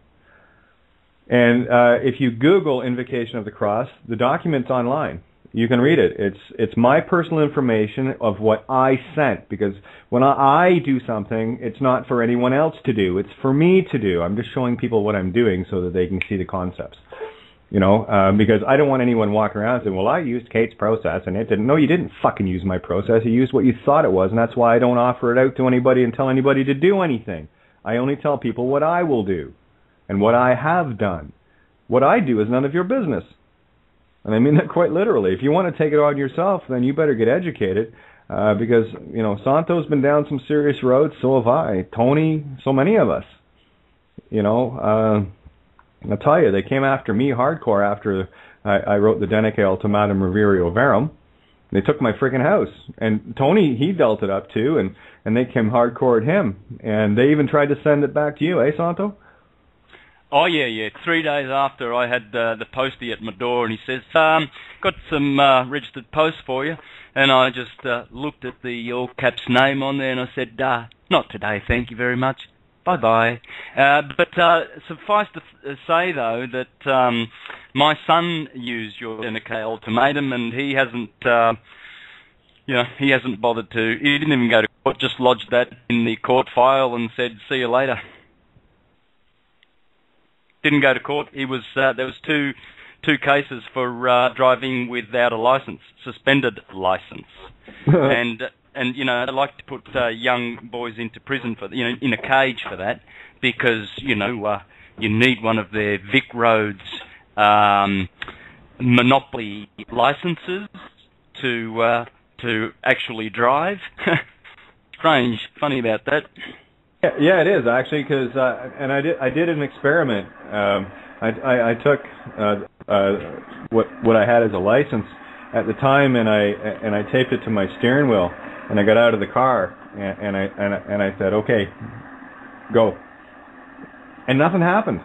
And if you Google Invocation of the Cross, the document's online. You can read it. It's my personal information of what I sent, because when I do something, it's not for anyone else to do. It's for me to do. I'm just showing people what I'm doing so that they can see the concepts. Because I don't want anyone walking around saying, well, I used Kate's process and it didn't. No, you didn't fucking use my process. You used what you thought it was, and that's why I don't offer it out to anybody and tell anybody to do anything. I only tell people what I will do and what I have done. What I do is none of your business. And I mean that quite literally. If you want to take it on yourself, then you better get educated, because, Santo's been down some serious roads, so have I. Tony, so many of us. I'll tell you, they came after me hardcore after I wrote the Denique Ultimatum Reverio Verum. They took my freaking house. And Tony, he dealt it up too, and they came hardcore at him. And they even tried to send it back to you, eh, Santo? Oh, yeah. 3 days after, I had the postie at my door, and he says, got some registered post for you. And I just looked at the all caps name on there, and I said, not today, thank you very much. Bye-bye. But suffice to say, though, that my son used your Denique ultimatum, and he hasn't, he hasn't bothered to. He didn't even go to court, just lodged that in the court file and said, see you later. Didn't go to court. He was there was two cases for driving without a license, suspended license, and I like to put young boys into prison for in a cage for that, because you need one of their Vic Roads monopoly licenses to actually drive. Strange, funny about that. Yeah, it is actually, because and I did an experiment. I took what I had as a license at the time, and I taped it to my steering wheel, and I got out of the car, and I said, okay, go, and nothing happened.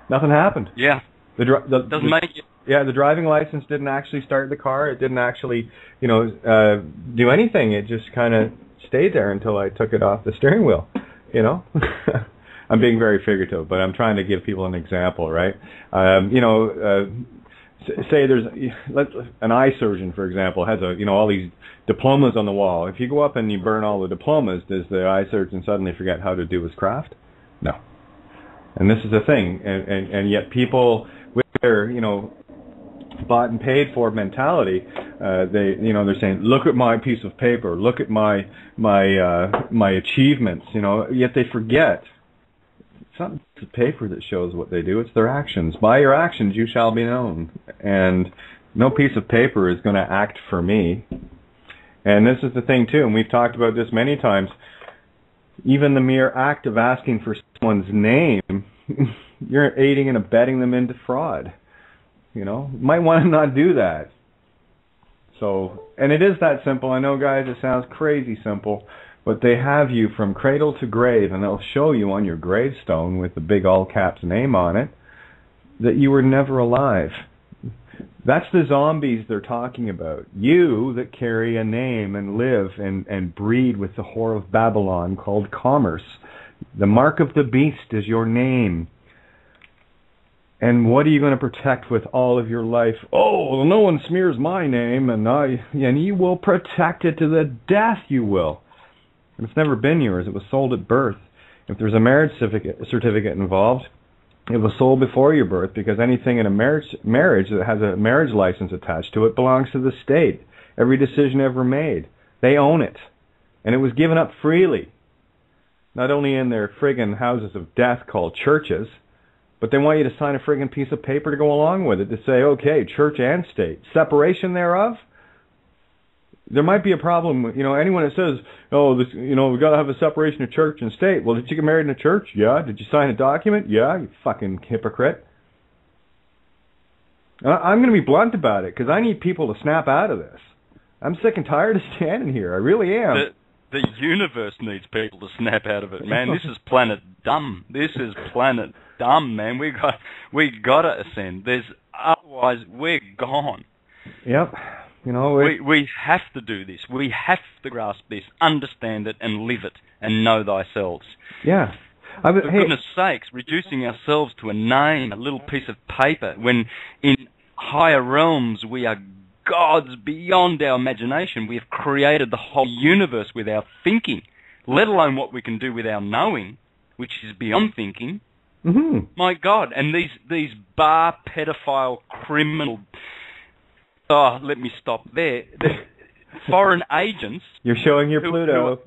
Nothing happened. Yeah. Doesn't make it. Yeah, the driving license didn't actually start the car. It didn't actually, do anything. It just kind of stayed there until I took it off the steering wheel, I'm being very figurative, but I'm trying to give people an example, right? say there's an eye surgeon, for example, has all these diplomas on the wall. If you go up and you burn all the diplomas, does the eye surgeon suddenly forget how to do his craft? No. And this is the thing, and yet people with their bought and paid for mentality, they're saying, look at my piece of paper, look at my achievements, yet they forget. It's not the paper that shows what they do, it's their actions. By your actions you shall be known. And no piece of paper is going to act for me. And this is the thing too, and we've talked about this many times, even the mere act of asking for someone's name, you're aiding and abetting them into fraud. Might want to not do that. So, and it is that simple. I know, guys, it sounds crazy simple, but they have you from cradle to grave, and they'll show you on your gravestone with the big all caps name on it that you were never alive. That's the zombies they're talking about. You that carry a name and live and breed with the whore of Babylon called commerce. The mark of the beast is your name. And what are you going to protect with all of your life? Oh, no one smears my name, and you will protect it to the death, you will. And it's never been yours. It was sold at birth. If there's a marriage certificate involved, it was sold before your birth, because anything in a marriage that has a marriage license attached to it belongs to the state. Every decision ever made, they own it. And it was given up freely. Not only in their friggin' houses of death called churches, but they want you to sign a friggin' piece of paper to go along with it to say, okay, church and state. Separation thereof? There might be a problem. Anyone that says, we've got to have a separation of church and state. Well, did you get married in a church? Yeah. Did you sign a document? Yeah, you fucking hypocrite. I'm going to be blunt about it, because I need people to snap out of this. I'm sick and tired of standing here. I really am. The universe needs people to snap out of it, man. This is planet dumb. This is planet dumb, man. We got to ascend. Otherwise, we're gone. Yep. We have to do this. We have to grasp this, understand it, and live it, and know thyself. Yeah. For goodness sakes, reducing ourselves to a name, a little piece of paper, when in higher realms we are gods beyond our imagination. We have created the whole universe with our thinking, let alone what we can do with our knowing, which is beyond thinking. Mm-hmm. My God. And these bar pedophile criminal... Oh, let me stop there. The foreign agents... You're showing your Pluto.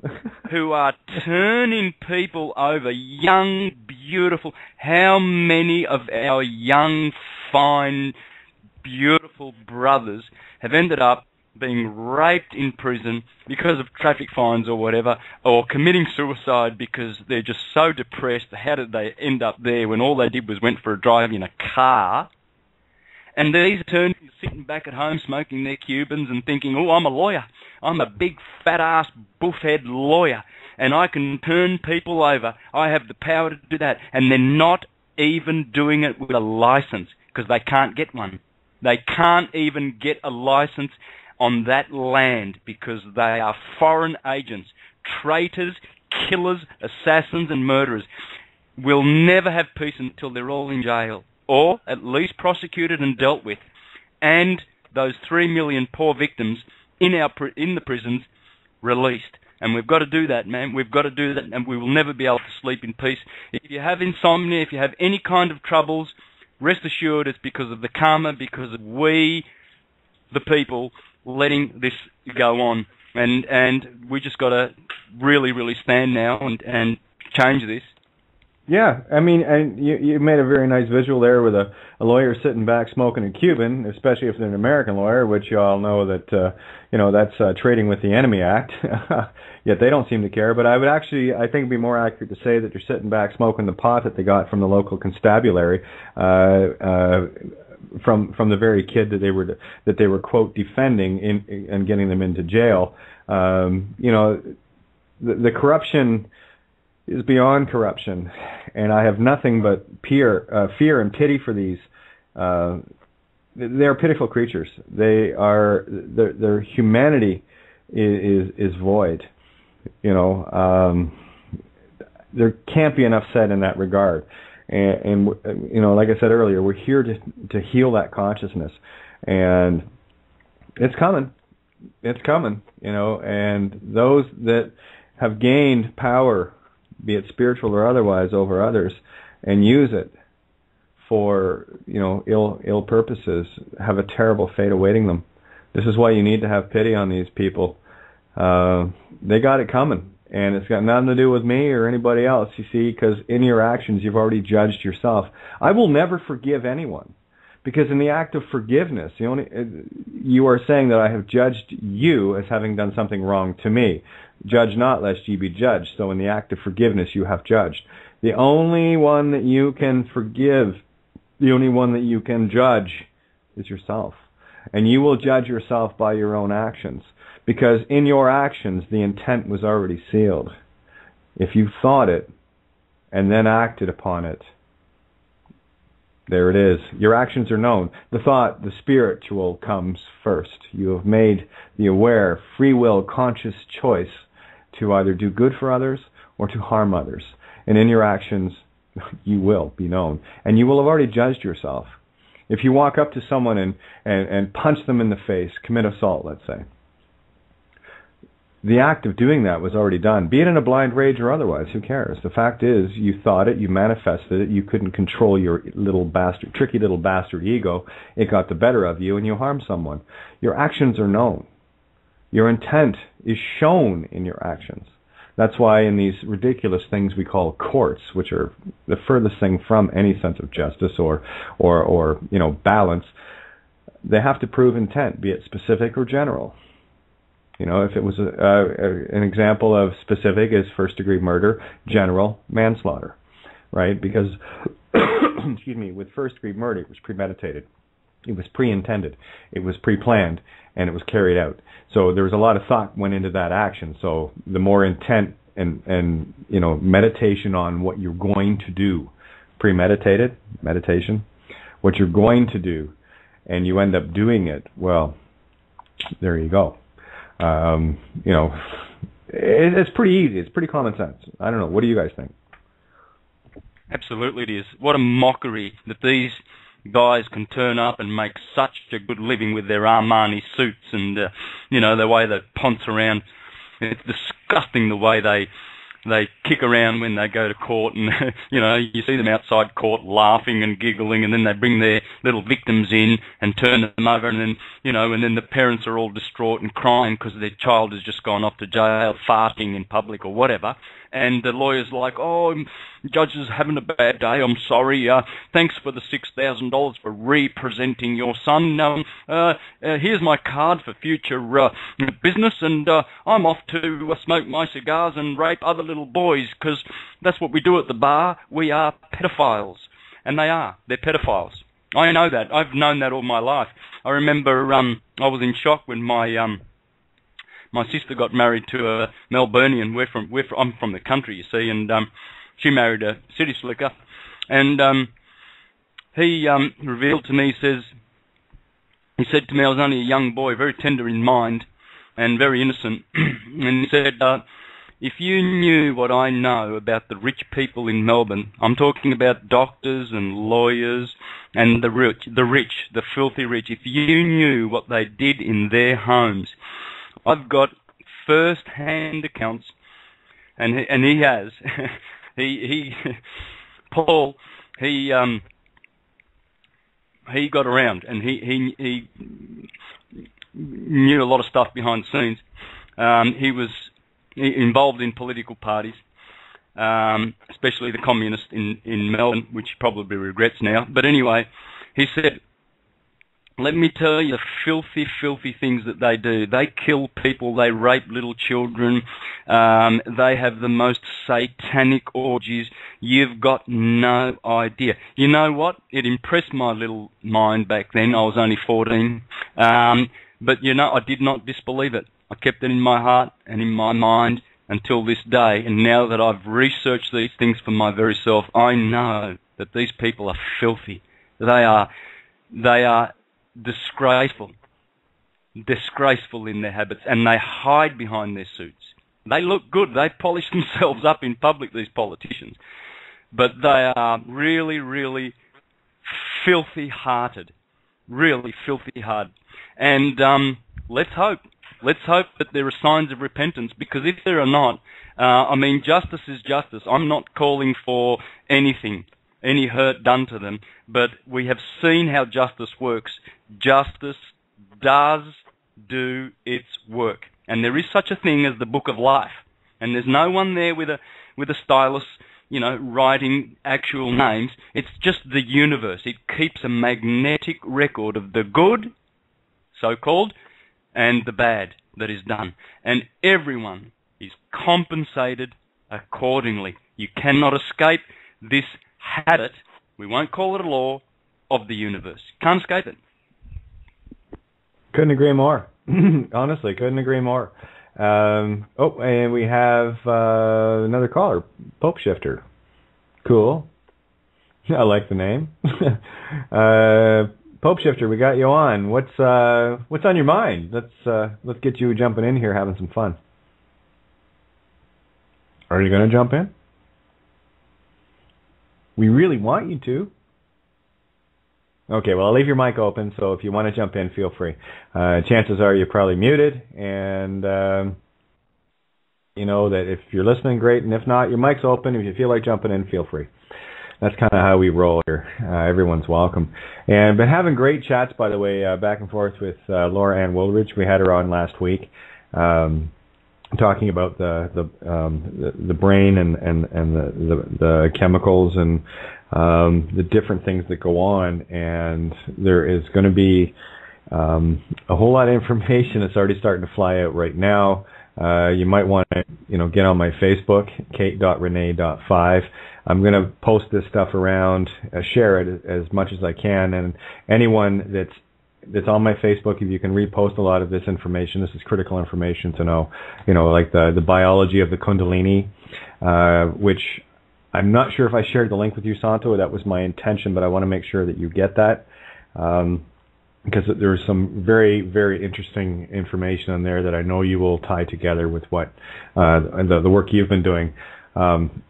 Who are turning people over, young, beautiful... How many of our young, fine, beautiful brothers have ended up being raped in prison because of traffic fines or whatever, or committing suicide because they're just so depressed? How did they end up there when all they did was went for a drive in a car? And these attorneys sitting back at home smoking their Cubans and thinking, oh, I'm a lawyer. I'm a big, fat-ass, buff-head lawyer, and I can turn people over. I have the power to do that. And they're not even doing it with a license, because they can't get one. They can't even get a license on that land, because they are foreign agents, traitors, killers, assassins, and murderers. We'll never have peace until they're all in jail, or at least prosecuted and dealt with, and those 3 million poor victims in the prisons released. And we've got to do that, man. We've got to do that, and we will never be able to sleep in peace. If you have insomnia, if you have any kind of troubles, rest assured it's because of the karma, because of we, the people, letting this go on. And we just got to really, really stand now and change this. Yeah, I mean, and you made a very nice visual there with a lawyer sitting back smoking a Cuban, especially if they're an American lawyer, which you all know that, that's trading with the Enemy Act. Yet they don't seem to care. But I would actually, I think it'd be more accurate to say that they're sitting back smoking the pot that they got from the local constabulary, from the very kid that they were quote defending and getting them into jail. The corruption is beyond corruption, and I have nothing but fear and pity for these. They are pitiful creatures. Their humanity is void. There can't be enough said in that regard. and you know, like I said earlier, we're here to heal that consciousness, and it's coming. It's coming, you know, and those that have gained power, be it spiritual or otherwise, over others, and use it for, you know, ill purposes, have a terrible fate awaiting them. This is why you need to have pity on these people. They got it coming, and it's got nothing to do with me or anybody else, you see, because in your actions you've already judged yourself. I will never forgive anyone, because in the act of forgiveness, you are saying that I have judged you as having done something wrong to me. Judge not, lest ye be judged. So in the act of forgiveness, you have judged. The only one that you can forgive, the only one that you can judge, is yourself. And you will judge yourself by your own actions, because in your actions, the intent was already sealed. If you thought it and then acted upon it, there it is. Your actions are known. The thought, the spiritual, comes first. You have made the aware, free will, conscious choice to either do good for others or to harm others. And in your actions, you will be known. And you will have already judged yourself. If you walk up to someone and punch them in the face, commit assault, let's say, the act of doing that was already done, be it in a blind rage or otherwise, who cares? The fact is, you thought it, you manifested it, you couldn't control your tricky little bastard ego, it got the better of you and you harmed someone. Your actions are known. Your intent is shown in your actions. That's why in these ridiculous things we call courts, which are the furthest thing from any sense of justice or you know, balance, they have to prove intent, be it specific or general. You know, if it was an example of specific is first-degree murder, general manslaughter, right? Because, excuse me, with first-degree murder, it was premeditated, it was pre-intended, it was pre-planned, and it was carried out. So there was a lot of thought went into that action. So the more intent and you know, meditation on what you're going to do, premeditated meditation, what you're going to do, and you end up doing it. Well, there you go. You know, it's pretty easy. It's pretty common sense. I don't know. What do you guys think? Absolutely it is. What a mockery that these guys can turn up and make such a good living with their Armani suits and, you know, the way they ponce around. It's disgusting the way they kick around when they go to court, and you know, you see them outside court laughing and giggling, and then they bring their little victims in and turn them over, and then, you know, and then the parents are all distraught and crying because their child has just gone off to jail, farting in public or whatever, and the lawyer's like, oh, judge is having a bad day, I'm sorry, thanks for the $6,000 for representing your son, here's my card for future business, and I'm off to smoke my cigars and rape other little boys, because that's what we do at the bar. We are pedophiles, and they're pedophiles. I know that. I've known that all my life. I remember I was in shock when my sister got married to a Melburnian. I'm from the country, you see, and she married a city slicker. And he revealed to me, he said to me, I was only a young boy, very tender in mind and very innocent, and he said, if you knew what I know about the rich people in Melbourne, I'm talking about doctors and lawyers and the rich, the filthy rich, if you knew what they did in their homes. I've got first-hand accounts, and he has. Paul, he got around, and he knew a lot of stuff behind the scenes. He was involved in political parties, especially the communist in Melbourne, which he probably regrets now. But anyway, he said, let me tell you the filthy, filthy things that they do. They kill people, they rape little children, they have the most satanic orgies. You've got no idea. You know what? It impressed my little mind back then. I was only 14. But, you know, I did not disbelieve it. I kept it in my heart and in my mind until this day. And now that I've researched these things for my very self, I know that these people are filthy. They are disgraceful in their habits, and they hide behind their suits. They look good. They polish themselves up in public, these politicians. but they are really, really filthy-hearted, really filthy-hearted. And let's hope that there are signs of repentance, because if there are not, I mean, justice is justice. I'm not calling for anything, any hurt done to them, but we have seen how justice works. Justice does do its work, and there is such a thing as the book of life, and there's no one there with a stylus, you know, writing actual names. It's just the universe. It keeps a magnetic record of the good, so-called, and the bad that is done, and everyone is compensated accordingly. You cannot escape this habit. We won't call it a law of the universe. Can't escape it. Couldn't agree more. Honestly, couldn't agree more. And we have another caller, Pope Shifter. Cool. I like the name. Pope Shifter, we got you on. What's on your mind? Let's get you jumping in here, having some fun. Are you going to jump in? We really want you to. Okay, well, I'll leave your mic open, so if you want to jump in, feel free. Chances are you're probably muted, and you know that if you're listening, great, and if not, your mic's open. If you feel like jumping in, feel free. That's kind of how we roll here. Everyone's welcome. And been having great chats, by the way, back and forth with Laura Ann Woolridge. We had her on last week, talking about the brain and the chemicals and the different things that go on. And there is going to be a whole lot of information that's already starting to fly out right now. You might want to, get on my Facebook, kate.renee.5. I'm going to post this stuff around, share it as much as I can, and anyone that's on my Facebook, if you can repost a lot of this information, this is critical information to know, like the biology of the Kundalini, which I'm not sure if I shared the link with you, Santo. That was my intention, but I want to make sure that you get that. Because there's some very, very interesting information in there that I know you will tie together with what the work you've been doing. Some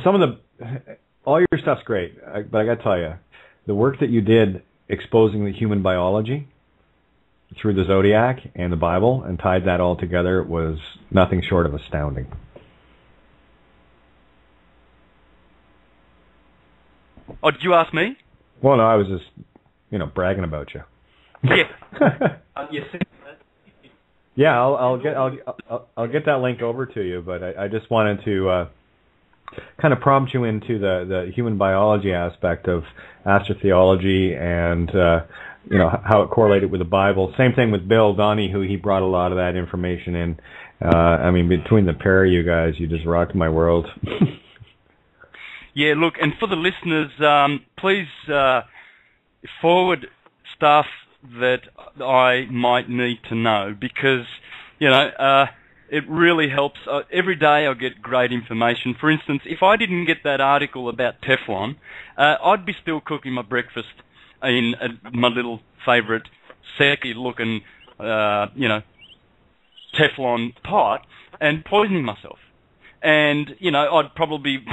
of all your stuff's great, but I got to tell you, the work that you did exposing the human biology through the Zodiac and the Bible and tied that all together was nothing short of astounding. Oh, did you ask me? Well, no, I was just bragging about you. Yeah. Yes. Yeah, I'll get that link over to you, but I just wanted to kind of prompt you into the human biology aspect of astrotheology and how it correlated with the Bible. Same thing with Bill Donahue. He brought a lot of that information in. Between the pair of you guys, you just rocked my world. Yeah, look, and for the listeners, please forward stuff that I might need to know, because, it really helps. Every day I get great information. For instance, if I didn't get that article about Teflon, I'd be still cooking my breakfast in my little favourite sexy-looking, Teflon pot and poisoning myself. And, I'd probably,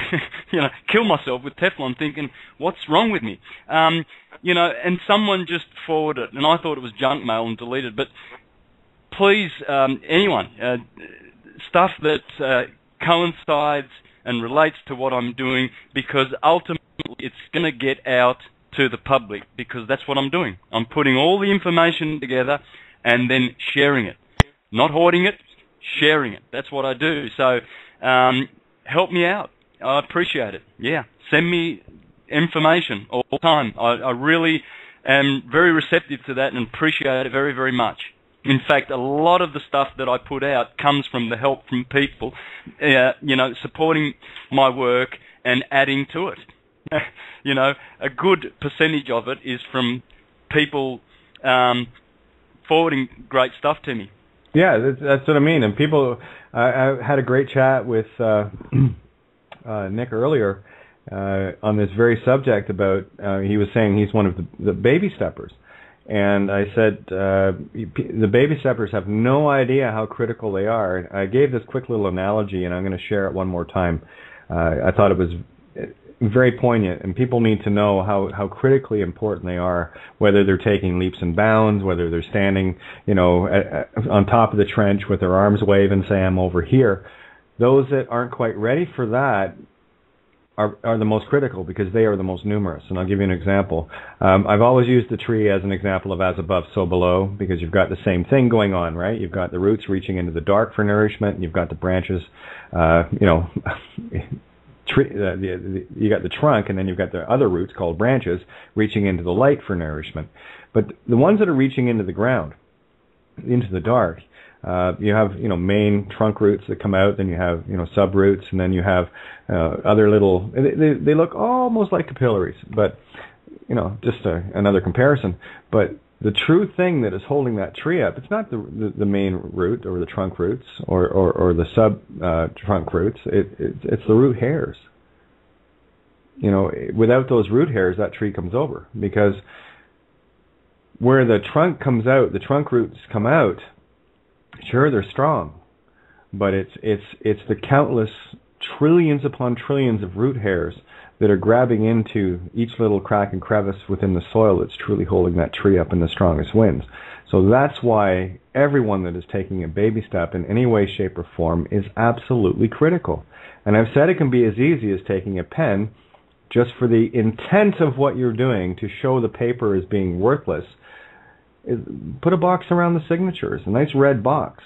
kill myself with Teflon thinking, what's wrong with me? And someone just forwarded it, and I thought it was junk mail and deleted. But please, anyone, stuff that coincides and relates to what I'm doing, because ultimately it's going to get out to the public, because that's what I'm doing. I'm putting all the information together and then sharing it. Not hoarding it, sharing it. That's what I do. So help me out. I appreciate it. Yeah, send me information all the time. I really am very receptive to that and appreciate it very, very much. In fact, a lot of the stuff that I put out comes from the help from people, supporting my work and adding to it. A good percentage of it is from people forwarding great stuff to me. Yeah, that's what I mean. And people, I had a great chat with Nick earlier on this very subject about, he was saying he's one of the baby steppers. And I said, the baby steppers have no idea how critical they are. I gave this quick little analogy, and I'm going to share it one more time. I thought it was very poignant, and people need to know how critically important they are, whether they're taking leaps and bounds, whether they're standing, on top of the trench with their arms waving, say, I'm over here. Those that aren't quite ready for that are the most critical because they are the most numerous. And I'll give you an example. I've always used the tree as an example of as above, so below, because you've got the same thing going on, right? You've got the roots reaching into the dark for nourishment, and you've got the branches, you got the trunk, and then you've got the other roots called branches reaching into the light for nourishment. But the ones that are reaching into the ground, into the dark, you have main trunk roots that come out, then you have sub roots, and then you have other little. They look almost like capillaries, but just another comparison. But the true thing that is holding that tree up, it's not the main root or the trunk roots or the sub trunk roots. It's the root hairs. Without those root hairs, that tree comes over, because where the trunk comes out, the trunk roots come out. Sure, they're strong, but it's the countless trillions upon trillions of root hairs that are grabbing into each little crack and crevice within the soil that's truly holding that tree up in the strongest winds. So that's why everyone that is taking a baby step in any way, shape, or form is absolutely critical. And I've said it can be as easy as taking a pen, just for the intent of what you're doing to show the paper as being worthless. Put a box around the signatures, a nice red box,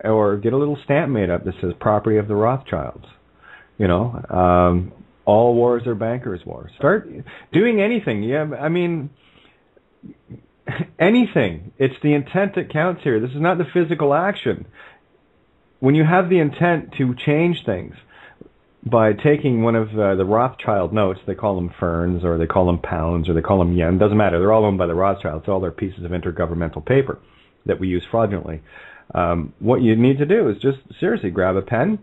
or get a little stamp made up that says "Property of the Rothschilds." All wars are bankers' wars. Start doing anything. Yeah, I mean, anything. It's the intent that counts here. This is not the physical action. When you have the intent to change things by taking one of the Rothschild notes, they call them ferns, or they call them pounds, or they call them yen, doesn't matter. They're all owned by the Rothschilds. All their pieces of intergovernmental paper that we use fraudulently. What you need to do is just seriously grab a pen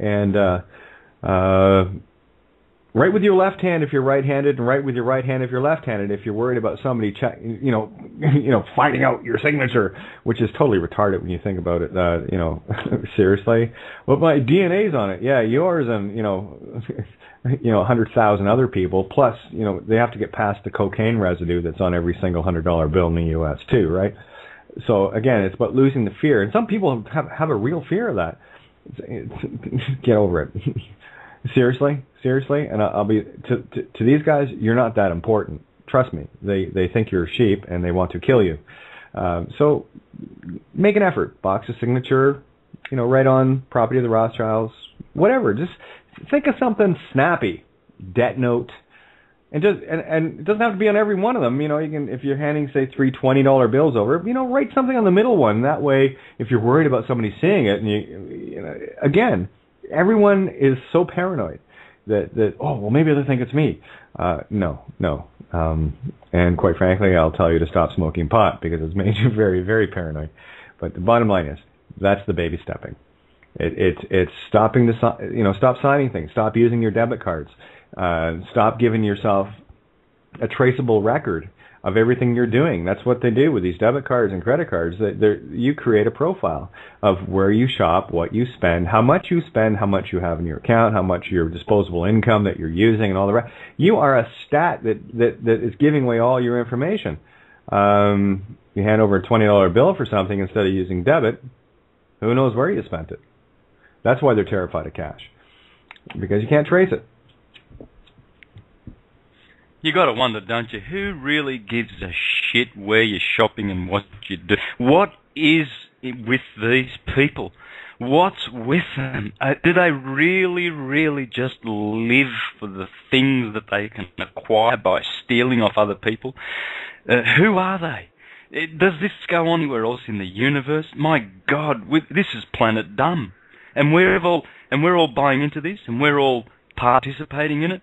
and write with your left hand if you're right-handed, and write with your right hand if you're left-handed. If you're worried about somebody, finding out your signature, which is totally retarded when you think about it. Seriously. Well, my DNA's on it. Yeah, yours and 100,000 other people. Plus, they have to get past the cocaine residue that's on every single $100 bill in the U.S. too, right? So again, it's about losing the fear, and some people have a real fear of that. Get over it. Seriously, and I'll be to these guys. You're not that important. Trust me. They think you're a sheep and they want to kill you. So make an effort. Box a signature. Write on Property of the Rothschilds. Whatever. Just think of something snappy. Debt note. And it doesn't have to be on every one of them. You can, if you're handing, say, $3 $20 bills over, write something on the middle one. That way, if you're worried about somebody seeing it, and again. Everyone is so paranoid that maybe they'll think it's me. No. And quite frankly, I'll tell you to stop smoking pot because it's made you very, very paranoid. But the bottom line is, that's the baby stepping. It's stopping stop signing things. Stop using your debit cards. Stop giving yourself a traceable record of everything you're doing. That's what they do with these debit cards and credit cards. You create a profile of where you shop, what you spend, how much you spend, how much you have in your account, how much your disposable income that you're using, and all the rest. You are a stat that is giving away all your information. You hand over a $20 bill for something instead of using debit, who knows where you spent it? That's why they're terrified of cash, because you can't trace it. You got to wonder, don't you? Who really gives a shit where you're shopping and what you do? What is it with these people? What's with them? Do they really, really just live for the things that they can acquire by stealing off other people? Who are they? Does this go on anywhere else in the universe? My God, this is planet dumb, and we're all buying into this, and we're all participating in it.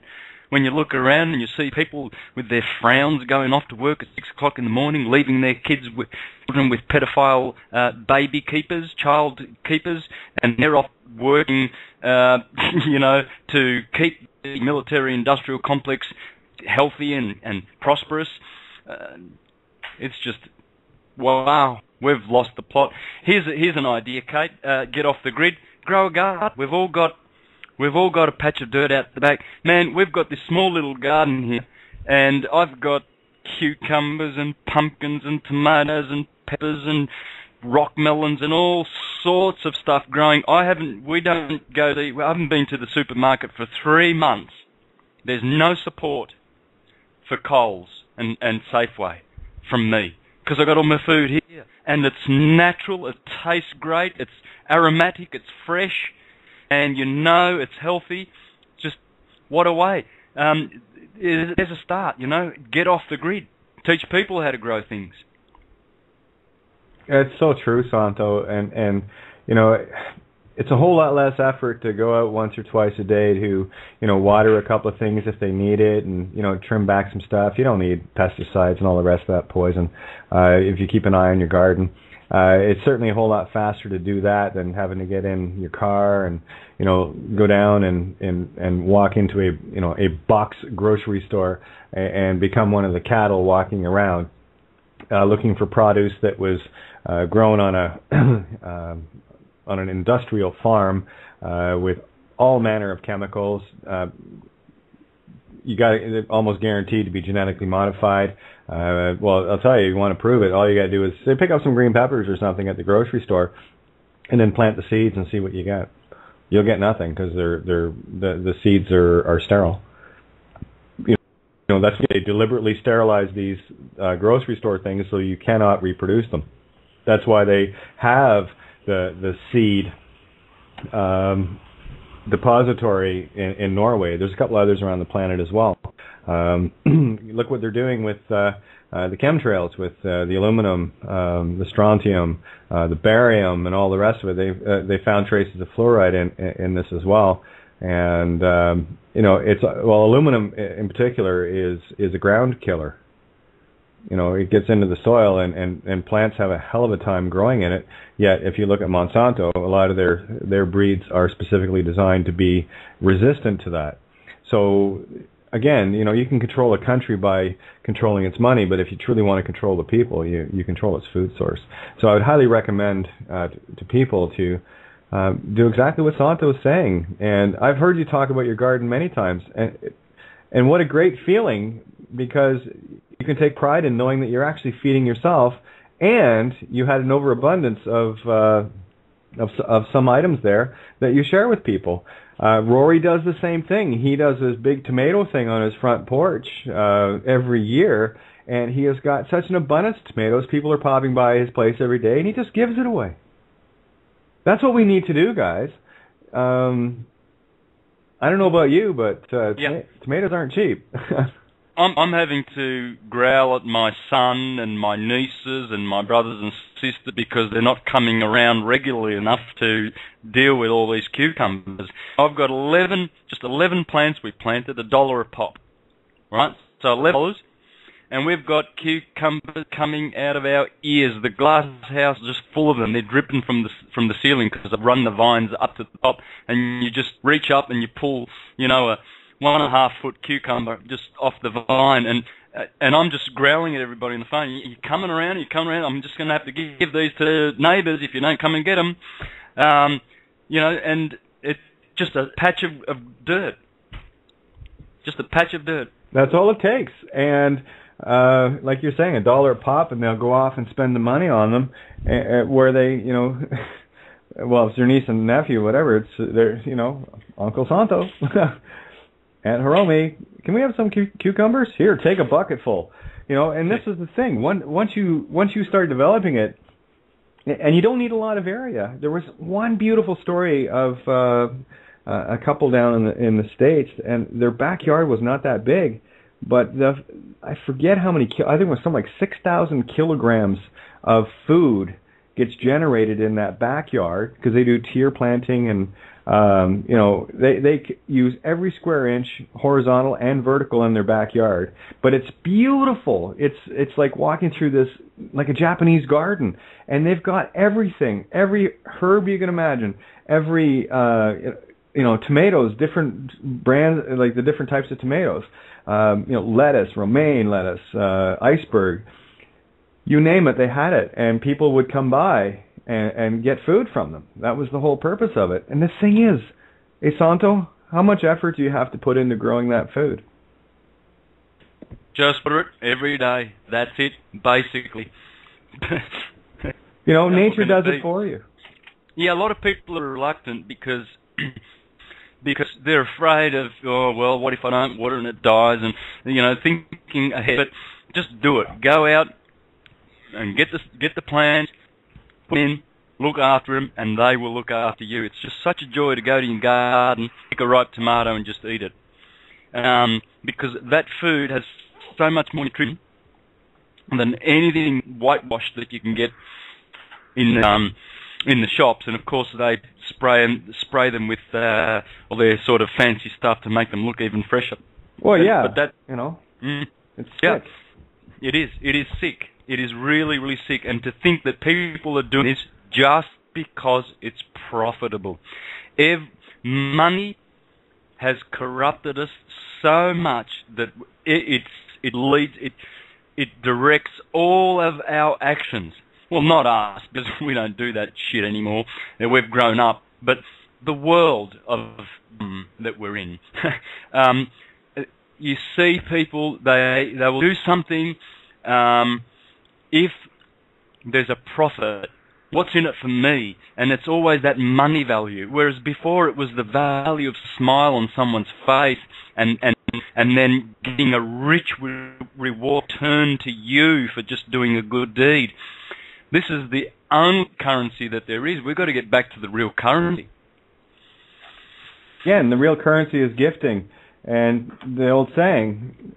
When you look around and you see people with their frowns going off to work at 6 o'clock in the morning, leaving their children with pedophile baby keepers, child keepers, and they're off working, to keep the military-industrial complex healthy and prosperous. It's just, wow, we've lost the plot. Here's an idea, Kate. Get off the grid, grow a garden. We've all got We've all got a patch of dirt out the back. Man, we've got this small little garden here, and I've got cucumbers and pumpkins and tomatoes and peppers and rock melons and all sorts of stuff growing. I haven't been to the supermarket for 3 months. There's no support for Coles and Safeway from me, because I got all my food here, and it's natural, it tastes great, it's aromatic, it's fresh, and it's healthy. Just what a way. There's a start, get off the grid. Teach people how to grow things. It's so true, Santo, and it's a whole lot less effort to go out once or twice a day to, water a couple of things if they need it, and, trim back some stuff. You don't need pesticides and all the rest of that poison if you keep an eye on your garden. It's certainly a whole lot faster to do that than having to get in your car and, go down and walk into a box grocery store and become one of the cattle walking around looking for produce that was grown on an industrial farm with all manner of chemicals. You got it almost guaranteed to be genetically modified. Well, I'll tell you want to prove it, all you got to do is say, pick up some green peppers or something at the grocery store, and then plant the seeds and see what you get. You'll get nothing because the seeds are sterile. That's why they deliberately sterilize these grocery store things so you cannot reproduce them. That's why they have the seed depository in Norway. There's a couple others around the planet as well. Look what they're doing with the chemtrails, with the aluminum, the strontium, the barium, and all the rest of it. They found traces of fluoride in this as well. And aluminum in particular is a ground killer. It gets into the soil, and plants have a hell of a time growing in it. Yet, if you look at Monsanto, a lot of their breeds are specifically designed to be resistant to that. So, again, you can control a country by controlling its money, but if you truly want to control the people, you control its food source. So I would highly recommend to people to do exactly what Santo is saying. And I've heard you talk about your garden many times, and what a great feeling, because you can take pride in knowing that you're actually feeding yourself, and you had an overabundance of some items there that you share with people. Rory does the same thing. He does this big tomato thing on his front porch every year, and he has got such an abundance of tomatoes. People are popping by his place every day, and he just gives it away. That's what we need to do, guys. I don't know about you, but tomatoes aren't cheap. I'm having to growl at my son and my nieces and my brothers and sisters because they're not coming around regularly enough to deal with all these cucumbers. I've got 11 plants we planted, $1 a pop, right? So $11, and we've got cucumbers coming out of our ears. The glass house is just full of them. They're dripping from the ceiling because I've run the vines up to the top, and you just reach up and you pull, a 1.5 foot cucumber just off the vine, and I'm just growling at everybody on the phone. You're coming around. I'm just going to have to give these to neighbours if you don't come and get them. And it's just a patch of dirt. Just a patch of dirt. That's all it takes. And like you're saying, $1 a pop, and they'll go off and spend the money on them, where they, well, it's their niece and nephew, whatever. It's their, Uncle Santo. Aunt Hiromi, can we have some cucumbers? Here, take a bucket full. And this is the thing. Once you start developing it, and you don't need a lot of area. There was one beautiful story of a couple down in the States, and their backyard was not that big, but I forget how many. I think it was something like 6,000 kilograms of food gets generated in that backyard because they do tier planting and. They use every square inch, horizontal and vertical, in their backyard. But it's beautiful. It's like walking through this, like a Japanese garden. And they've got everything, every herb you can imagine, every, tomatoes, different brands, like the different types of tomatoes. Lettuce, romaine lettuce, iceberg. You name it, they had it. And people would come by and get food from them. That was the whole purpose of it. And the thing is, Hey, Santo, how much effort do you have to put into growing that food? Just put it every day. That's it, basically. You know, nature does it for you. Yeah, a lot of people are reluctant because they're afraid of, oh, well, what if I don't water and it dies, and, you know, thinking ahead. But just do it. Go out and get the plants, put in, look after them, and they will look after you. It's just such a joy to go to your garden, pick a ripe tomato, and just eat it. Because that food has so much more nutrition than anything whitewashed that you can get in the shops. And of course, they spray them with all their sort of fancy stuff to make them look even fresher. Well, yeah, but that, you know, it's sick. Yeah, it is. It is sick. It is really, really sick. And to think that people are doing this just because it's profitable. Money has corrupted us so much that it directs all of our actions. Well, not us, because we don't do that shit anymore. We've grown up. But the world that we're in. You see people, they will do something if there's a profit. What's in it for me? And it's always that money value. Whereas before it was the value of smile on someone's face and then getting a rich reward turned to you for just doing a good deed. This is the only currency that there is. We've got to get back to the real currency. Yeah, and the real currency is gifting. And the old saying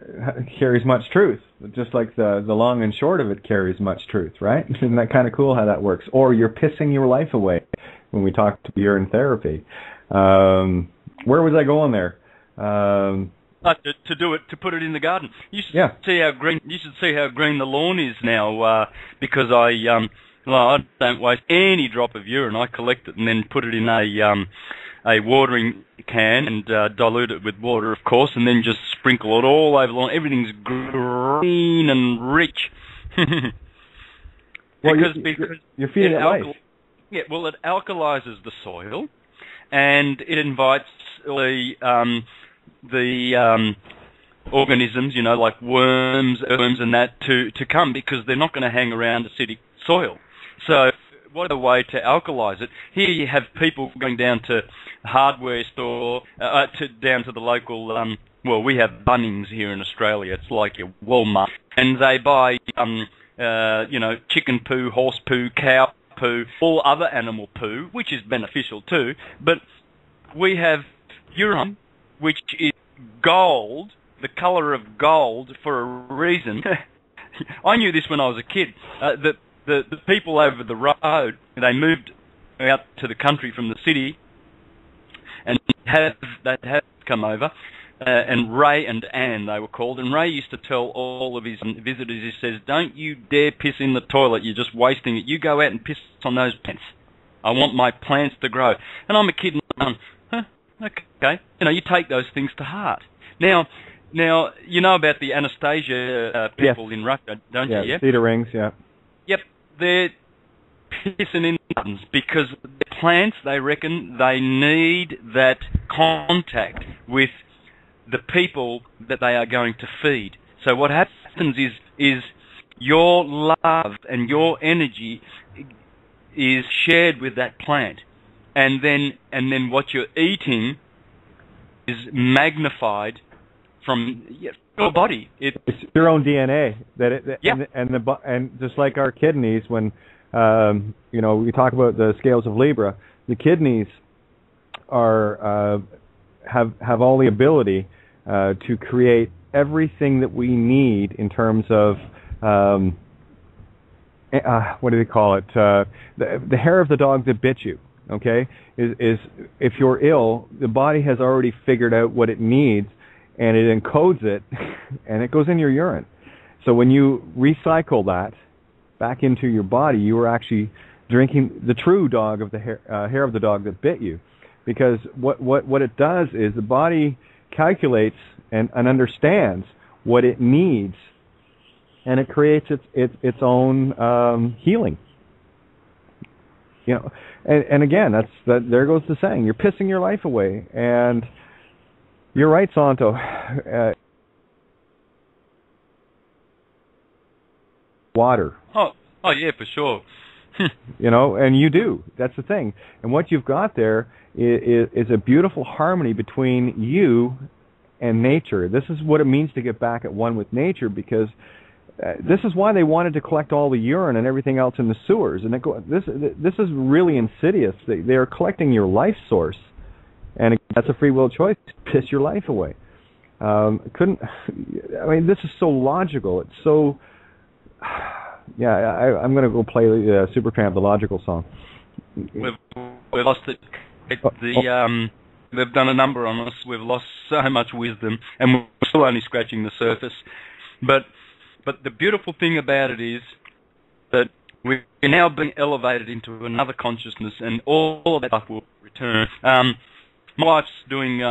carries much truth. Just like the long and short of it carries much truth, right? Isn't that kind of cool how that works? Or you're pissing your life away when we talk to you in therapy. Where was I going there? To do it, to put it in the garden. You should see how green. You should see how green the lawn is now. Because I don't waste any drop of urine. I collect it and then put it in a watering can and dilute it with water, of course, and then just sprinkle it all over the lawn. Everything's green and rich. because you're feeding it life. Yeah, well, it alkalizes the soil, and it invites the organisms, you know, like worms and that, to come, because they're not going to hang around acidic soil. So what a way to alkalize it. Here you have people going down to hardware store, down to the local, well, we have Bunnings here in Australia. It's like your Walmart. And they buy, you know, chicken poo, horse poo, cow poo, all other animal poo, which is beneficial too. But we have urine, which is gold, the colour of gold, for a reason. I knew this when I was a kid. The people over the road, they moved out to the country from the city, and they had come over, and Ray and Anne, they were called, and Ray used to tell all of his visitors, he says, don't you dare piss in the toilet, you're just wasting it. You go out and piss on those plants. I want my plants to grow. And I'm a kid, and I'm, okay. You know, you take those things to heart. Now, you know about the Anastasia people in Russia, don't you? Yeah, cedar rings, yeah. Yep, they're pissing in gardens because the plants, they reckon, they need that contact with the people that they are going to feed. So what happens is your love and your energy is shared with that plant, and then what you're eating is magnified from your body. It's your own DNA and just like our kidneys, when you know, we talk about the scales of Libra, the kidneys are have all the ability to create everything that we need in terms of what do they call it? The hair of the dog that bit you. Okay, is if you're ill, the body has already figured out what it needs, and it encodes it, and it goes in your urine. So when you recycle that back into your body, you are actually drinking the true dog of the hair of the dog that bit you, because what it does is the body calculates and understands what it needs, and it creates its own healing. you know, and again, there goes the saying, you're pissing your life away. And you're right, Santo. Water. Oh, yeah, for sure. You know, and you do. That's the thing. And what you've got there is a beautiful harmony between you and nature. This is what it means to get back at one with nature, because this is why they wanted to collect all the urine and everything else in the sewers. And this is really insidious. They are collecting your life source, and that's a free will choice. Piss your life away. I mean, this is so logical. It's so. Yeah, I'm going to go play Supertramp, the logical song. We've lost it. They've done a number on us. We've lost so much wisdom, and we're still only scratching the surface. But the beautiful thing about it is that we're now being elevated into another consciousness, and all of that stuff will return. My wife's doing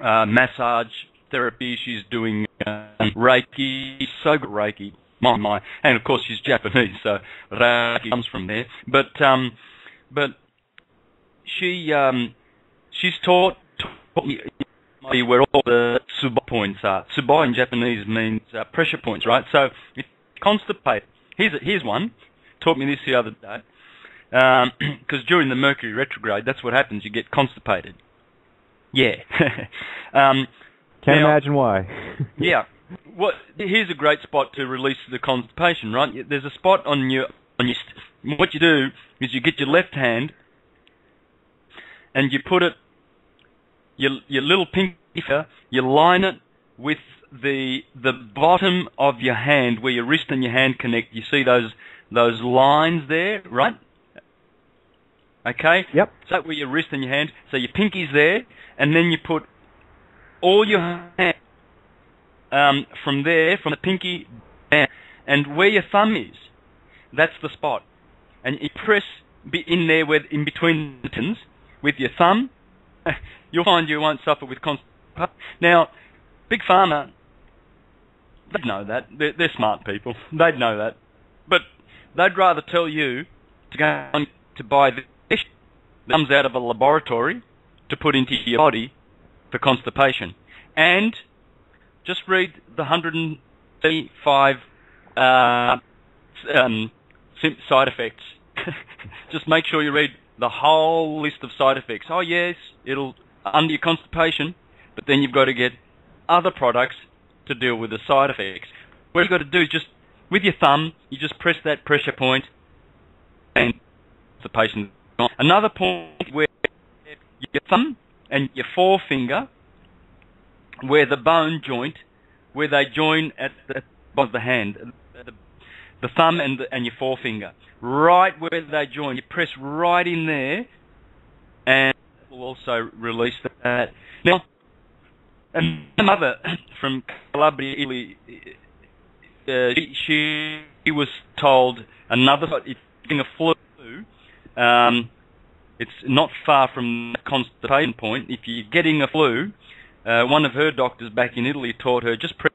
massage therapy. She's doing Reiki. So good Reiki. My. And of course she's Japanese, so Reiki comes from there. But she's taught me where all the tsubo points are. Tsubo in Japanese means pressure points, right? So it's constipated. Here's one. Taught me this the other day. Because during the Mercury retrograde, that's what happens. You get constipated. Yeah. Can't imagine why. Yeah. Well, here's a great spot to release the constipation, right? There's a spot on your what you do is you get your left hand and you put it, your little pinky finger, you line it with the bottom of your hand where your wrist and your hand connect. You see those lines there, right? Okay? Yep. So where your wrist and your hand, so your pinky's there, and then you put all your hand from there, from the pinky down, and where your thumb is, that's the spot. And you press in there, in between the tins, with your thumb. You'll find you won't suffer with constipation. Now, Big Pharma, they'd know that. They're smart people. They'd know that. But they'd rather tell you to go on to buy this that comes out of a laboratory to put into your body for constipation. And just read the 135 side effects. Just make sure you read the whole list of side effects. Oh yes, it'll under your constipation, but then you've got to get other products to deal with the side effects. What you've got to do is just, with your thumb, you just press that pressure point and the patient's gone. Another point where your thumb and your forefinger, where the bone joint, where they join at the bottom of the hand, the thumb and your forefinger, right where they join, you press right in there, and it will also release that. Now, another from Calabria, Italy, she was told another, if you're getting a flu, it's not far from the constipation point. If you're getting a flu, one of her doctors back in Italy taught her, just press.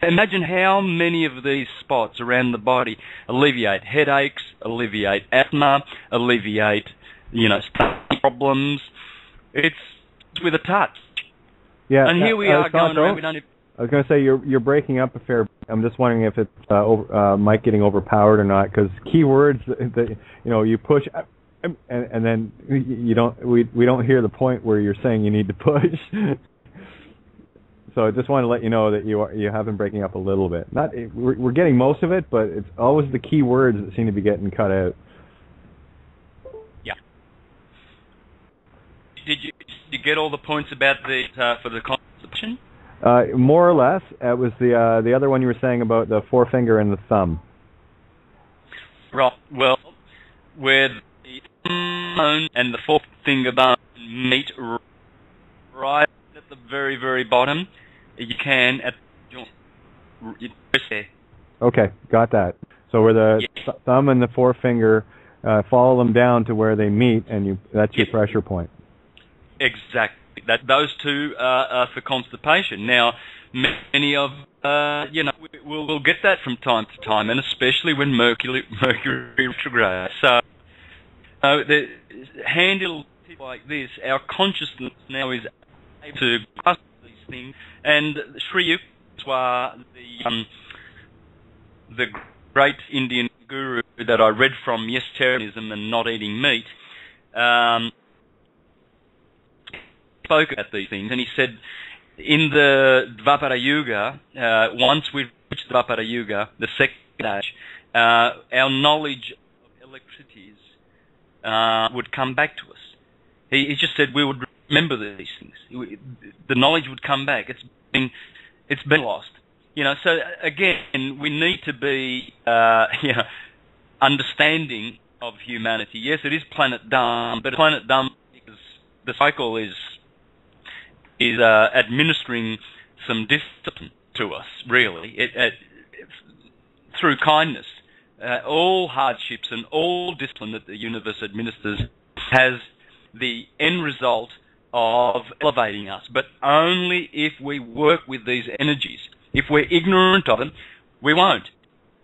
Imagine how many of these spots around the body alleviate headaches, alleviate asthma, alleviate, stomach problems. It's with a touch. Yeah. And here we are going around. We don't. I was going to say you're breaking up a fair. I'm just wondering if it's Mike getting overpowered or not, because key words that you push. And then we don't hear the point where you're saying you need to push. So I just want to let you know that you have been breaking up a little bit. We're getting most of it, but it's always the key words that seem to be getting cut out. Yeah. Did you get all the points about for the constipation? More or less. It was the other one you were saying about the forefinger and the thumb. Right. Well, where the thumb and the forefinger bone meet right at the very, very bottom, you can at the joint. You press there. Okay, got that. So where the thumb and the forefinger follow them down to where they meet, and that's your pressure point. Exactly. Those two are for constipation. Now, many of we'll get that from time to time, and especially when Mercury retrograde. So, the handle people like this, our consciousness now is able to grasp these things. And Sri Yukteswar, the great Indian guru that I read from, Yes, Vegetarianism and Not Eating Meat, spoke about these things, and he said, in the Dvapara Yuga, once we've reached the Dvapara Yuga, the second age, our knowledge of electricities would come back to us. He just said we would remember these things. The knowledge would come back. It's been lost. So again, we need to be understanding of humanity. Yes, it is planet dumb, but planet dumb because the cycle is administering some discipline to us, really, through kindness. All hardships and all discipline that the universe administers has the end result of elevating us, but only if we work with these energies. If we're ignorant of them, we won't.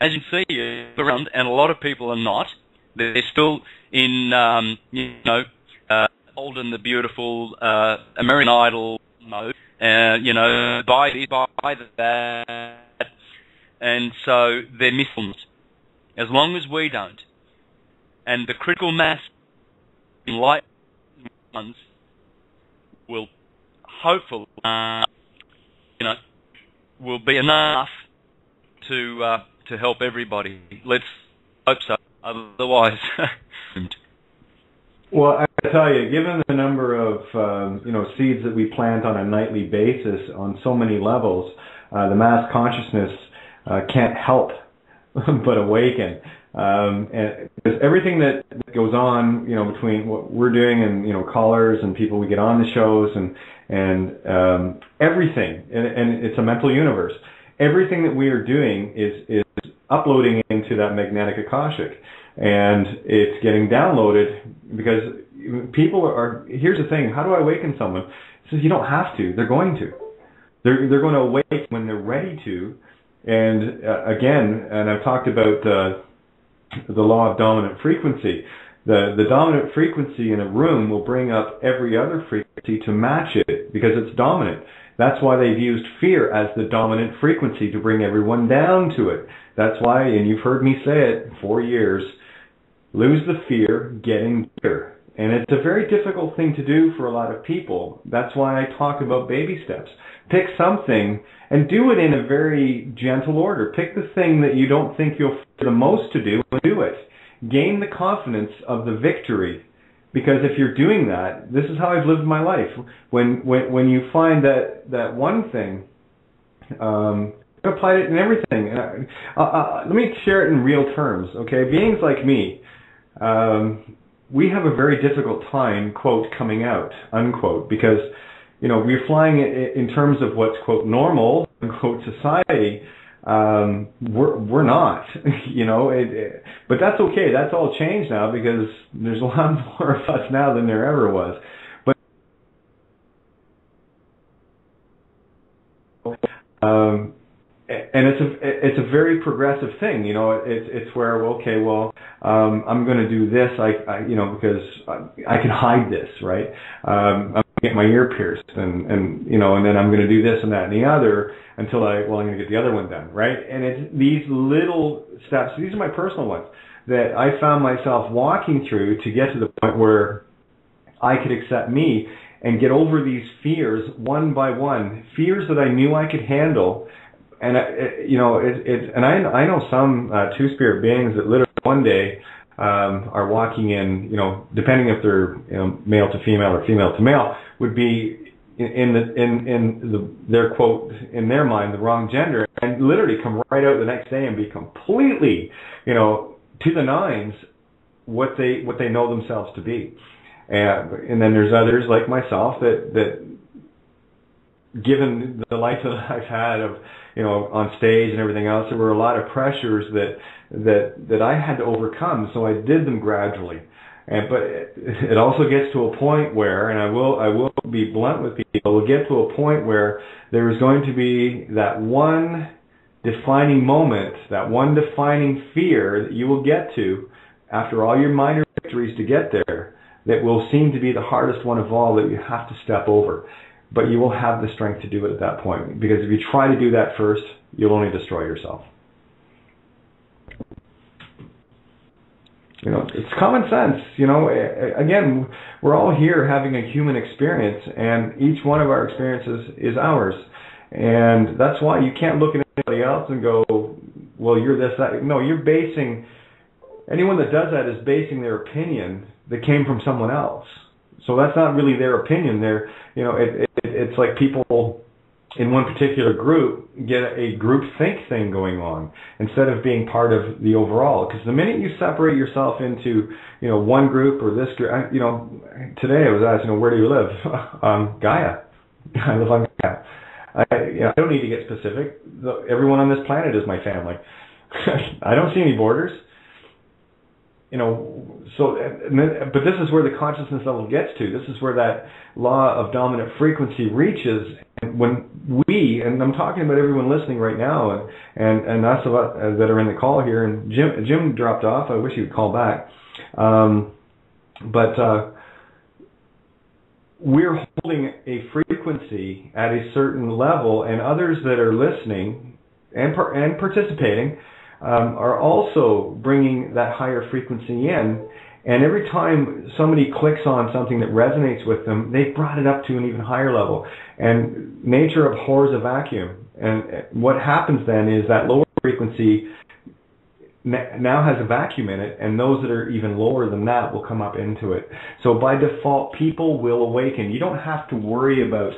As you can see around, and a lot of people are not. They're still in, Old and the Beautiful, American Idol mode, buy this, buy that, and so they're misinformed. As long as we don't, and the critical mass enlightened ones will hopefully, will be enough to help everybody. Let's hope so. Otherwise, well, I tell you, given the number of seeds that we plant on a nightly basis on so many levels, the mass consciousness can't help but awaken. And because everything that goes on, between what we're doing and callers and people we get on the shows and everything, and it's a mental universe. Everything that we are doing is uploading into that magnetic Akashic, and it's getting downloaded because people are. Here's the thing: how do I awaken someone? It says you don't have to. They're going to. They're going to awaken when they're ready to. And again, and I've talked about the law of dominant frequency. The dominant frequency in a room will bring up every other frequency to match it because it's dominant. That's why they've used fear as the dominant frequency to bring everyone down to it. That's why, and you've heard me say it for years, lose the fear, getting bigger. And it's a very difficult thing to do for a lot of people. That's why I talk about baby steps. Pick something and do it in a very gentle order. Pick the thing that you don't think you'll fear the most to do and do it. Gain the confidence of the victory. Because if you're doing that, this is how I've lived my life. When you find that one thing, apply it in everything. Let me share it in real terms, okay? Beings like me, we have a very difficult time, quote, coming out, unquote, because, we're flying in terms of what's, quote, normal, unquote, society. We're not, but that's okay. That's all changed now because there's a lot more of us now than there ever was. But and it's a very progressive thing, It's where I'm going to do this, because I can hide this, right? I'm going to get my ear pierced, and then I'm going to do this and that and the other until I'm going to get the other one done, right? And it's these little steps. These are my personal ones that I found myself walking through to get to the point where I could accept me and get over these fears one by one, fears that I knew I could handle. And I know some two-spirit beings that literally one day are walking in, depending if they're male to female or female to male, would be in their quote, in their mind, the wrong gender, and literally come right out the next day and be completely, to the nines what they know themselves to be. And then there's others like myself that given the life that I've had of on stage and everything else, there were a lot of pressures that I had to overcome. So I did them gradually, But it also gets to a point where, and I will be blunt with people, we'll get to a point where there is going to be that one defining moment, that one defining fear that you will get to after all your minor victories to get there, that will seem to be the hardest one of all that you have to step over. But you will have the strength to do it at that point, because if you try to do that first, you'll only destroy yourself. It's common sense. Again, we're all here having a human experience, and each one of our experiences is ours. And that's why you can't look at anybody else and go, well, you're this, that. No, anyone that does that is basing their opinion that came from someone else. So that's not really their opinion. It's like people in one particular group get a group think thing going on instead of being part of the overall. Because the minute you separate yourself into one group or this group, today I was asked, where do you live? Gaia. I live on Gaia. I don't need to get specific. Everyone on this planet is my family. I don't see any borders. But this is where the consciousnness level gets to. This is where that law of dominant frequency reaches. And when and I'm talking about everyone listening right now, and us that are in the call here, and Jim dropped off. I wish he would call back. But we're holding a frequency at a certain level, and others that are listening and participating are also bringing that higher frequency in. And every time somebody clicks on something that resonates with them, they've brought it up to an even higher level. And nature abhors a vacuum. And what happens then is that lower frequency now has a vacuum in it, and those that are even lower than that will come up into it. So by default, people will awaken. You don't have to worry about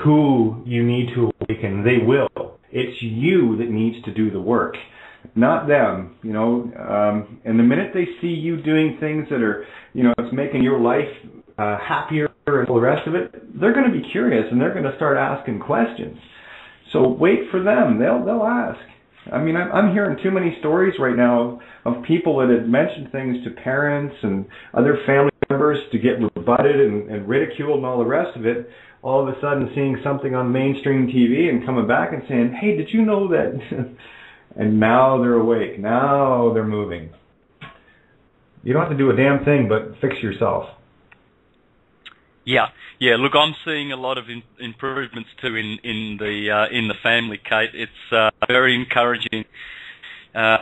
who you need to awaken. They will. It's you that needs to do the work, not them. And the minute they see you doing things that are, it's making your life happier and all the rest of it, they're going to be curious and they're going to start asking questions. So wait for them. They'll ask. I mean, I'm hearing too many stories right now of people that had mentioned things to parents and other family members to get rebutted and ridiculed and all the rest of it. All of a sudden seeing something on mainstream TV and coming back and saying, hey, did you know that? And now they're awake. Now they're moving. You don't have to do a damn thing but fix yourself. Yeah. Look, I'm seeing a lot of improvements too in the family, Kate. It's very encouraging.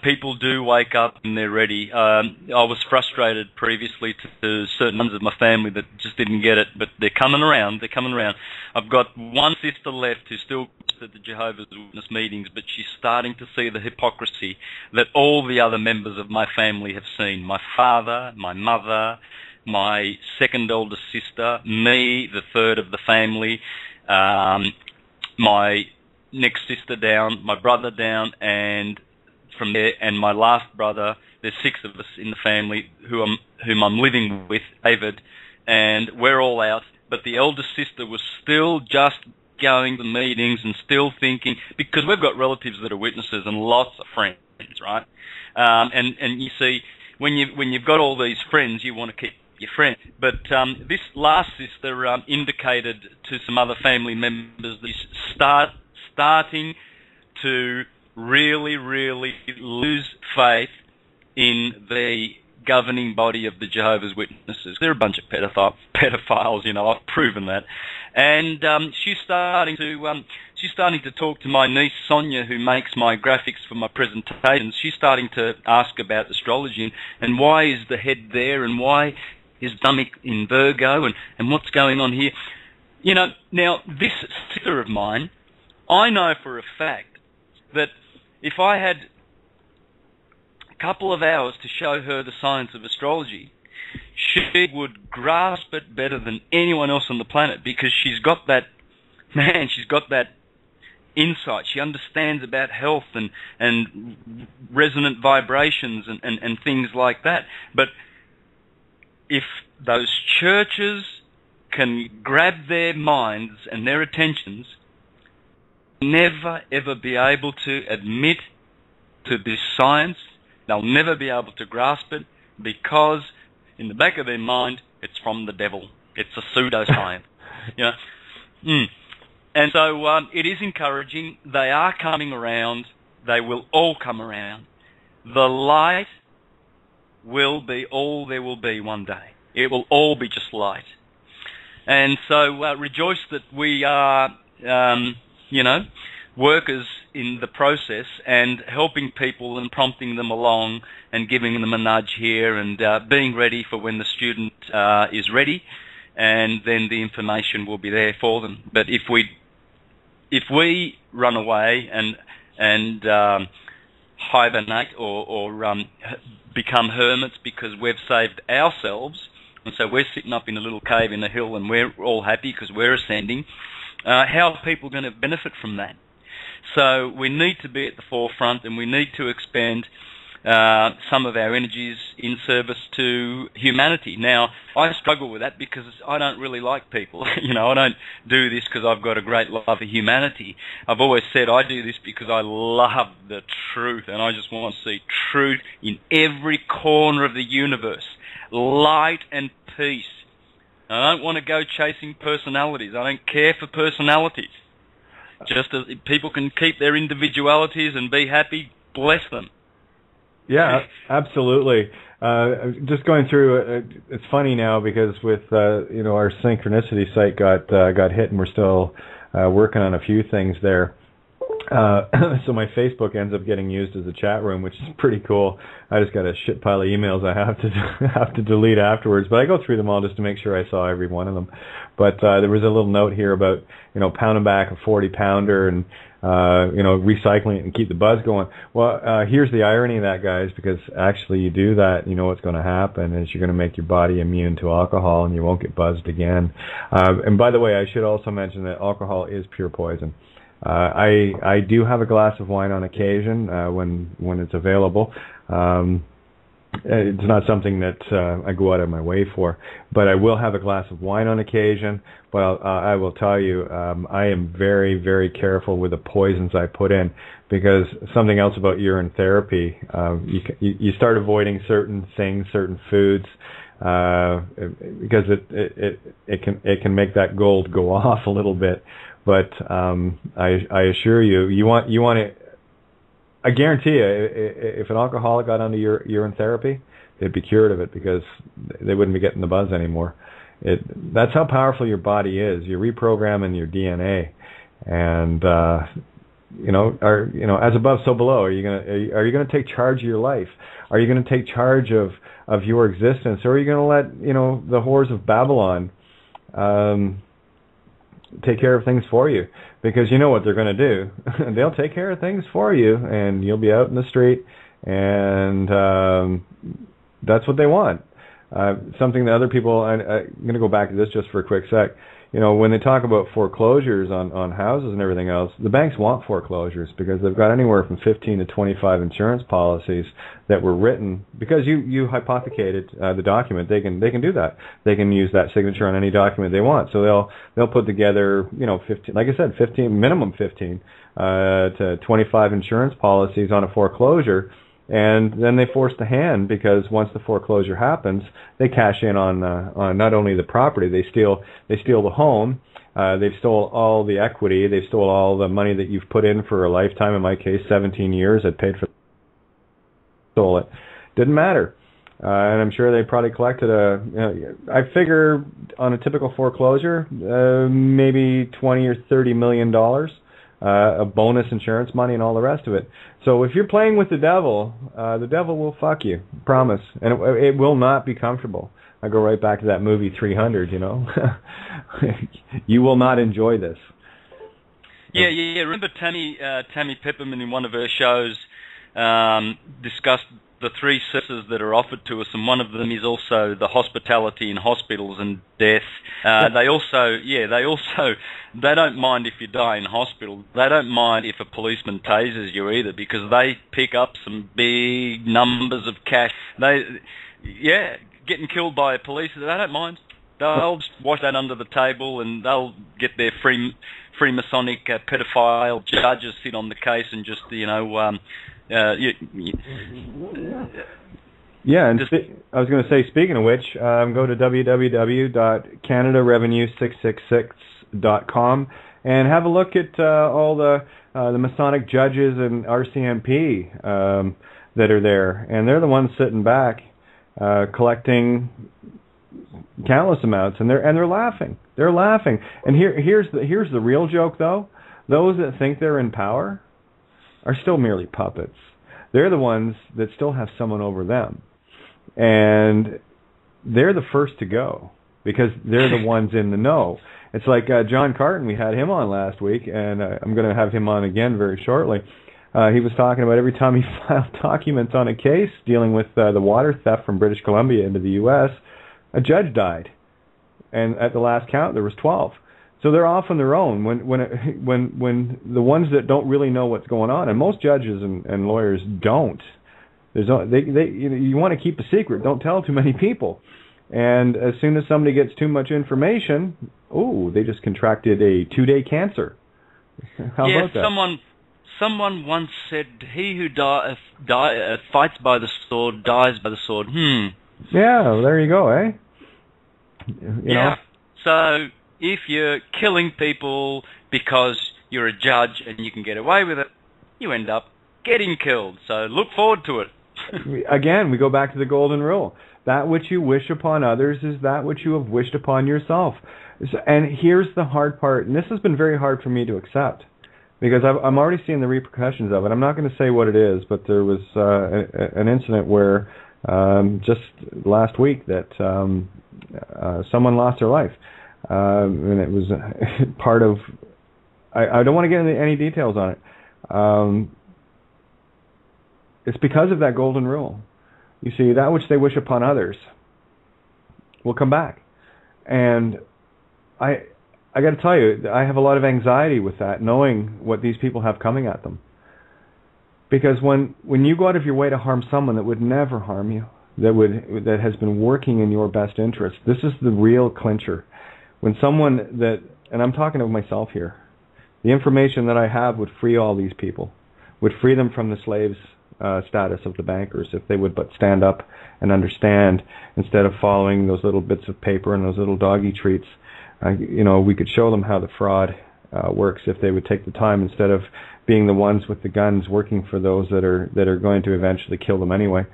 People do wake up and they're ready. I was frustrated previously to certain members of my family that just didn't get it, but they're coming around. I've got one sister left who still goes to the Jehovah's Witness meetings, but she's starting to see the hypocrisy that all the other members of my family have seen. My father, my mother, my second oldest sister, me, the third of the family, my next sister down, my brother down, and from there, and my last brother. There's 6 of us in the family whom I'm living with, David, and we're all out. But the eldest sister was still just going to meetings and still thinking, because we've got relatives that are witnesses and lots of friends, right? And you see, when you've got all these friends, you want to keep your friend. But this last sister indicated to some other family members that she's starting to really, really lose faith in the governing body of the Jehovah's Witnesses. They're a bunch of pedophiles, I've proven that. And she's starting to talk to my niece Sonia, who makes my graphics for my presentations. She's starting to ask about astrology and why is the head there and why is stomach in Virgo and what's going on here. Now this sister of mine, I know for a fact that if I had a couple of hours to show her the science of astrology, she would grasp it better than anyone else on the planet, because she's got that insight. She understands about health and resonant vibrations and things like that. But if those churches can grab their minds and their attentions, never ever be able to admit to this science. They'll never be able to grasp it, because in the back of their mind, it's from the devil. It's a pseudoscience. You know? And so it is encouraging. They are coming around. They will all come around. The light will be all there will be one day. It will all be just light. And so rejoice that we are, workers in the process and helping people and prompting them along and giving them a nudge here and being ready for when the student is ready, and then the information will be there for them. But if we run away and hibernate or become hermits because we've saved ourselves, and so we're sitting up in a little cave in a hill and we're all happy because we're ascending, how are people going to benefit from that? So we need to be at the forefront, and we need to expend some of our energies in service to humanity. Now, I struggle with that because I don't really like people. I don't do this because I've got a great love for humanity. I've always said I do this because I love the truth, and I just want to see truth in every corner of the universe. Light and peace. I don't want to go chasing personalities. I don't care for personalities. Just as people can keep their individualities and be happy, bless them. Yeah, absolutely. Just going through, it's funny now because with our Syncrenicity site got hit, and we're still working on a few things there. So my Facebook ends up getting used as a chat room, which is pretty cool. I just got a shit pile of emails I have to delete afterwards, but I go through them all just to make sure I saw every one of them. But there was a little note here about pounding back a 40-pounder and recycling it and keep the buzz going. Well, here's the irony of that, guys, because actually you do that, what's going to happen is you're going to make your body immune to alcohol and you won't get buzzed again. And by the way, I should also mention that alcohol is pure poison. I do have a glass of wine on occasion when it's available. It's not something that I go out of my way for, but I will have a glass of wine on occasion. But I will tell you, I am very, very careful with the poisons I put in, because something else about urine therapy, you start avoiding certain things, certain foods, because it can make that gold go off a little bit. But I assure you, you want to. I guarantee you, if an alcoholic got onto urine therapy, they'd be cured of it because they wouldn't be getting the buzz anymore. That's how powerful your body is. You're reprogramming your DNA, and as above, so below. Are you gonna take charge of your life? Are you gonna take charge of your existence, or are you gonna let the whores of Babylon take care of things for you? Because you know what they're going to do. They'll take care of things for you, and you'll be out in the street, and that's what they want. Something that other people, I'm going to go back to this just for a quick sec. When they talk about foreclosures on houses and everything else, the banks want foreclosures because they've got anywhere from 15 to 25 insurance policies that were written because you hypothecated the document. They can do that. They can use that signature on any document they want. So they'll put together 15, like I said, 15 minimum 15 to 25 insurance policies on a foreclosure. And then they force the hand because once the foreclosure happens, they cash in on not only the property, they steal the home, they've stole all the equity, they've stole all the money that you've put in for a lifetime. In my case, 17 years, I paid for stole it. Didn't matter. And I'm sure they probably collected I figure on a typical foreclosure, maybe $20 or $30 million. Of bonus insurance money and all the rest of it. So if you're playing with the devil will fuck you, promise. And it will not be comfortable. I go right back to that movie 300, You will not enjoy this. Yeah. Remember Tammy Pepperman in one of her shows discussed the three services that are offered to us, and one of them is also the hospitality in hospitals and death. They don't mind if you die in hospital. They don't mind if a policeman tases you either, because they pick up some big numbers of cash. Getting killed by a police, they don't mind. They'll just wash that under the table, and they'll get their Freemasonic pedophile judges sit on the case and just Yeah, and I was going to say, speaking of which, go to www.canadarevenue666.com and have a look at all the Masonic judges and RCMP that are there, and they're the ones sitting back collecting countless amounts, and they're laughing. They're laughing. And here's the real joke, though. Those that think they're in power are still merely puppets. They're the ones that still have someone over them. And they're the first to go because they're the ones in the know. It's like John Carton, we had him on last week, and I'm going to have him on again very shortly. He was talking about every time he filed documents on a case dealing with the water theft from British Columbia into the U.S., a judge died. And at the last count, there was 12. So they're off on their own when the ones that don't really know what's going on, and most judges and lawyers don't. You want to keep a secret. Don't tell too many people. And as soon as somebody gets too much information, they just contracted a 2-day cancer. How about that? Someone once said, "He who fights by the sword dies by the sword." Yeah, well, there you go, eh? You know? So if you're killing people because you're a judge and you can get away with it, you end up getting killed. So look forward to it. Again, we go back to the golden rule. That which you wish upon others is that which you have wished upon yourself. And here's the hard part, and this has been very hard for me to accept, because I'm already seeing the repercussions of it. I'm not going to say what it is, but there was an incident where just last week that someone lost their life. And it was part of... I don't want to get into any details on it. It's because of that golden rule. You see, that which they wish upon others will come back. And I got to tell you, I have a lot of anxiety with that, knowing what these people have coming at them. Because when you go out of your way to harm someone that would never harm you, that has been working in your best interest, this is the real clincher. When someone that, and I'm talking of myself here, the information that I have would free all these people, would free them from the slaves status of the bankers if they would but stand up and understand instead of following those little bits of paper and those little doggy treats. We could show them how the fraud works if they would take the time instead of being the ones with the guns working for those that are going to eventually kill them anyway.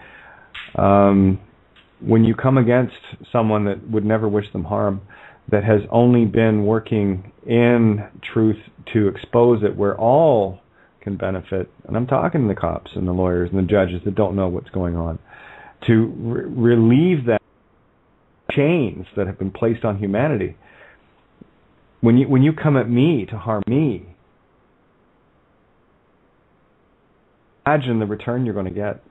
When you come against someone that would never wish them harm, that has only been working in truth to expose it where all can benefit, and I'm talking to the cops and the lawyers and the judges that don't know what's going on, to relieve that chains that have been placed on humanity. When you come at me to harm me, imagine the return you're going to get.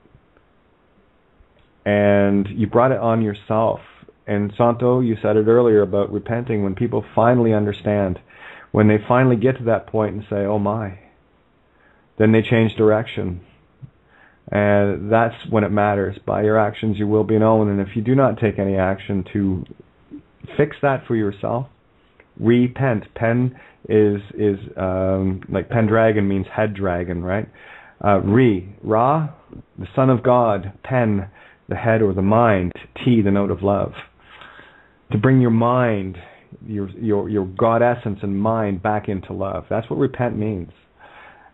And you brought it on yourself. And Santo, you said it earlier about repenting. When people finally understand, when they finally get to that point and say, "Oh my," then they change direction. And that's when it matters. By your actions you will be known. And if you do not take any action to fix that for yourself, repent. Pen is like Pendragon means head dragon, right? Ra, the Son of God. Pen, the head or the mind. T, the note of love. To bring your mind, your God essence and mind back into love. That's what repent means.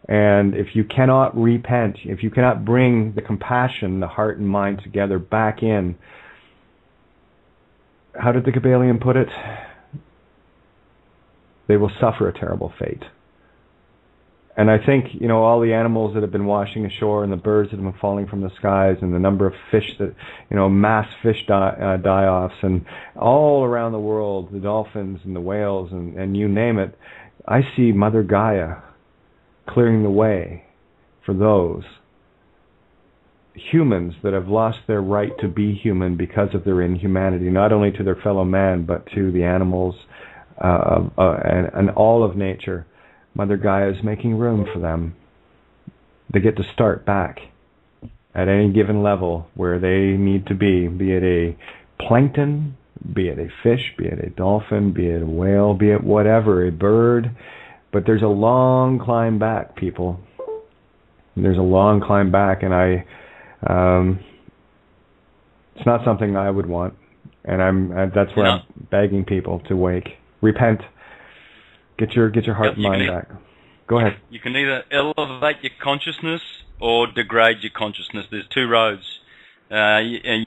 And if you cannot repent, if you cannot bring the compassion, the heart and mind together back in, how did the Kabbalion put it? They will suffer a terrible fate. And I think, all the animals that have been washing ashore and the birds that have been falling from the skies and the number of fish that, mass fish die-offs and all around the world, the dolphins and the whales and you name it, I see Mother Gaia clearing the way for those humans that have lost their right to be human because of their inhumanity, not only to their fellow man, but to the animals and all of nature. Mother Gaia is making room for them. They get to start back at any given level where they need to be it a plankton, be it a fish, be it a dolphin, be it a whale, be it whatever, a bird. But there's a long climb back, people. There's a long climb back, and It's not something I would want, and that's where I'm begging people to wake, repent, get your heart and mind back. Go ahead. You can either elevate your consciousness or degrade your consciousness. There's two roads. You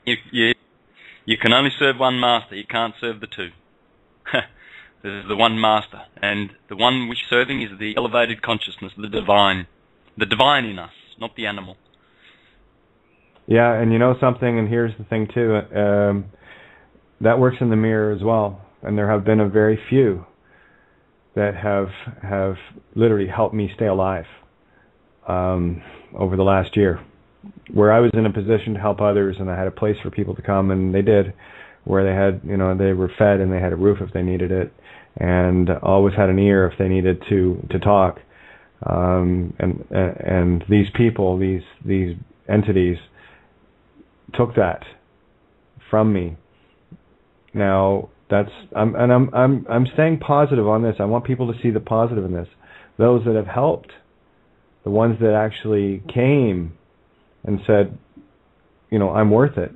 can only serve one master. You can't serve the two. There's the one master, and the one we're serving is the elevated consciousness, the divine in us, not the animal. Yeah, and you know something, and here's the thing too, that works in the mirror as well, and there have been a very few that have literally helped me stay alive over the last year, where I was in a position to help others, and I had a place for people to come, and they did, where they had, they were fed and they had a roof if they needed it, and always had an ear if they needed to talk, and these people, these entities, took that from me. Now I'm staying positive on this. I want people to see the positive in this. Those that have helped, the ones that actually came and said, I'm worth it,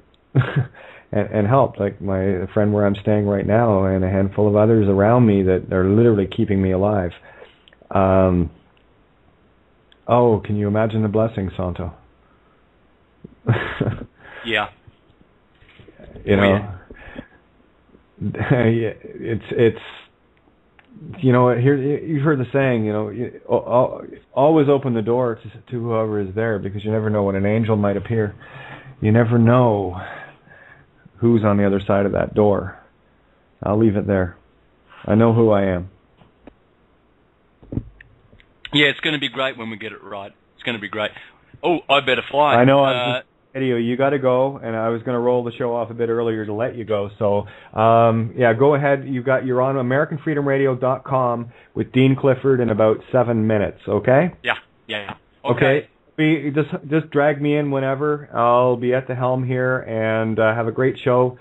and helped, like my friend where I'm staying right now, and a handful of others around me that are literally keeping me alive. Can you imagine the blessing, Santo? Yeah. It's here you've heard the saying, always open the door to whoever is there, because you never know when an angel might appear. You never know who's on the other side of that door. I'll leave it there. I know who I am. Yeah, it's going to be great when we get it right. It's going to be great. Oh, I better fly. I know. Video, you got to go, and I was going to roll the show off a bit earlier to let you go. So, go ahead. You're on AmericanFreedomRadio.com with Dean Clifford in about 7 minutes. Okay? Yeah. Okay. Just drag me in whenever. I'll be at the helm here, and have a great show.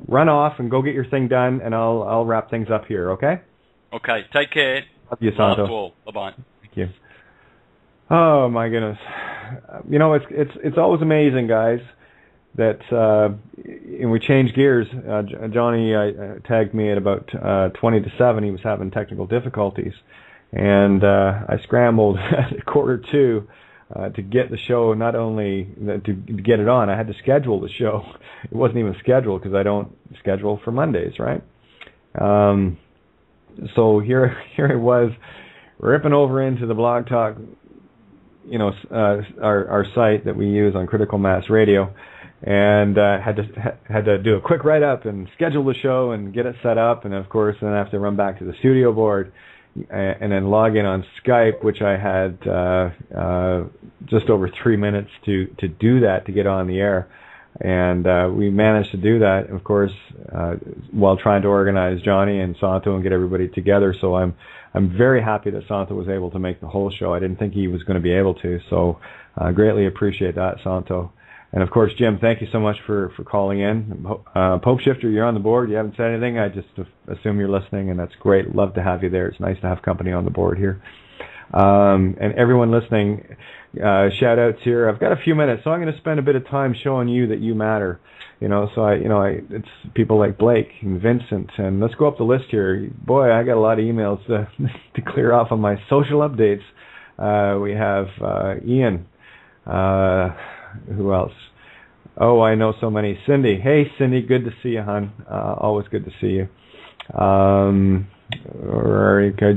Run off and go get your thing done, and I'll wrap things up here. Okay? Okay. Take care. Love you, Santo. Love to all. Bye-bye. Thank you. Oh my goodness. It's always amazing, guys, that and we changed gears. Johnny tagged me at about 20 to 7. He was having technical difficulties, and I scrambled at 1:45 to get the show, not only to get it on, I had to schedule the show. It wasn't even scheduled because I don't schedule for Mondays, right? So here it was, ripping over into the Blog Talk, our site that we use on Critical Mass Radio, and had to do a quick write-up and schedule the show and get it set up, and of course then I have to run back to the studio board and then log in on Skype, which I had just over 3 minutes to do that, to get on the air, and we managed to do that, of course, while trying to organize Johnny and Santo and get everybody together. So I'm very happy that Santo was able to make the whole show. I didn't think he was going to be able to, so I greatly appreciate that, Santo. And of course, Jim, thank you so much for calling in. Pope Shifter, you're on the board. You haven't said anything. I just assume you're listening, and that's great. Love to have you there. It's nice to have company on the board here. And everyone listening, shout outs here. I've got a few minutes, so I'm going to spend a bit of time showing you that you matter. It's people like Blake and Vincent, and let's go up the list here. Boy, I got a lot of emails to clear off on my social updates. We have Ian. Who else? Oh, I know so many. Cindy. Hey, Cindy, good to see you, hon. Always good to see you.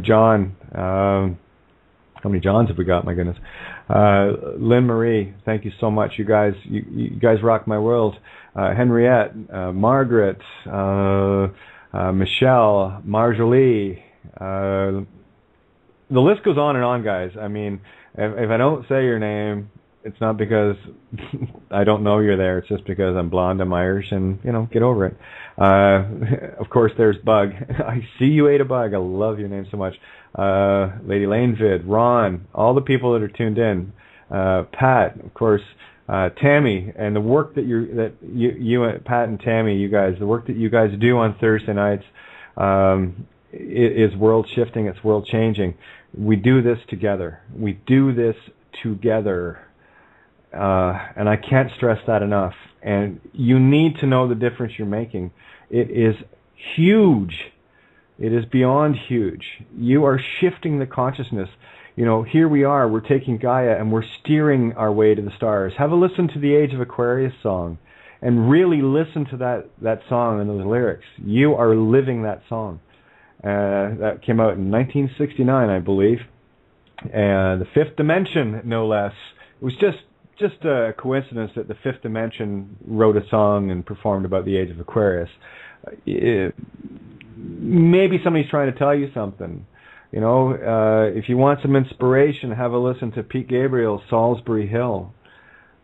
John. How many Johns have we got? My goodness. Lynn Marie, thank you so much. You guys rock my world. Henriette, Margaret, Michelle, Marjorie. The list goes on and on, guys. I mean, if I don't say your name, it's not because I don't know you're there. It's just because I'm blonde, I'm Irish, and, get over it. Of course, there's Bug. I see you ate a bug. I love your name so much. Lady Lanevid, Ron, all the people that are tuned in. Pat, of course, Tammy, and the work that you Pat and Tammy, you guys, the work that you guys do on Thursday nights is world shifting. It's world changing. We do this together. and I can't stress that enough. And you need to know the difference you're making. It is huge. It is beyond huge. You are shifting the consciousness. You know, here we are, we're taking Gaia and we're steering our way to the stars. Have a listen to the Age of Aquarius song and really listen to that song and those lyrics. You are living that song. That came out in 1969, I believe. And the Fifth Dimension, no less. It was just a coincidence that the Fifth Dimension wrote a song and performed about the Age of Aquarius. Maybe somebody's trying to tell you something. You know, if you want some inspiration, have a listen to Pete Gabriel's Salisbury Hill.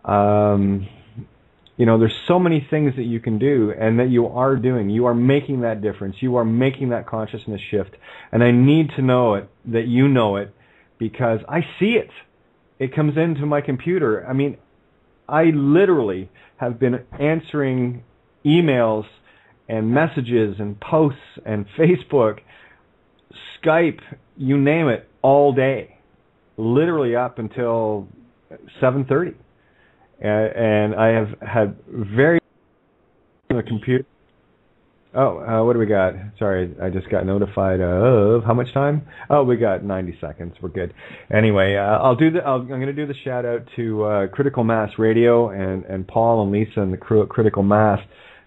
You know, there's so many things that you can do and that you are doing. You are making that difference. You are making that consciousness shift. And I need to know it, that you know it, because I see it. It comes into my computer. I mean, I literally have been answering emails and messages and posts and Facebook, Skype, you name it, all day, literally up until 7:30. And I have had very on the computer. Oh, what do we got? Sorry, I just got notified of how much time? Oh, we got 90 seconds. We're good. Anyway, I'm going to do the shout out to Critical Mass Radio and Paul and Lisa and the crew at Critical Mass.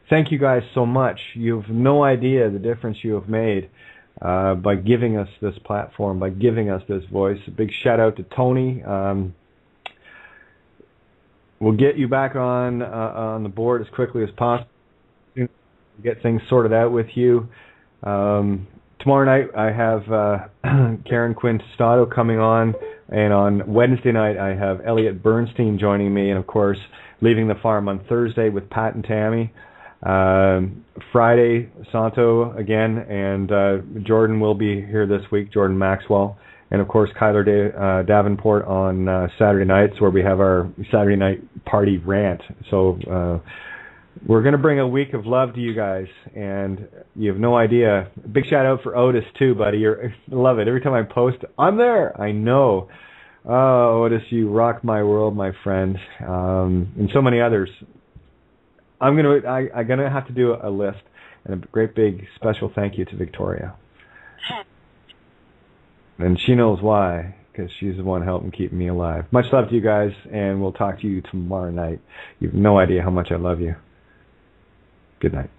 Thank you guys so much. You have no idea the difference you have made by giving us this platform, by giving us this voice. A big shout out to Tony. We'll get you back on the board as quickly as possible. Get things sorted out with you. Tomorrow night I have Karen Quinn Tostado coming on, and on Wednesday night I have Elliot Bernstein joining me, and of course Leaving the Farm on Thursday with Pat and Tammy. Friday, Santo again, and Jordan will be here this week, Jordan Maxwell. And, of course, Kyler Davenport on Saturday nights, where we have our Saturday night party rant. So we're going to bring a week of love to you guys, and you have no idea. Big shout-out for Otis, too, buddy. I love it. Every time I post, I'm there. I know. Oh, Otis, you rock my world, my friend, and so many others. I'm gonna have to do a list, and a great big special thank you to Victoria. And she knows why, because she's the one helping keep me alive. Much love to you guys, and we'll talk to you tomorrow night. You have no idea how much I love you. Good night.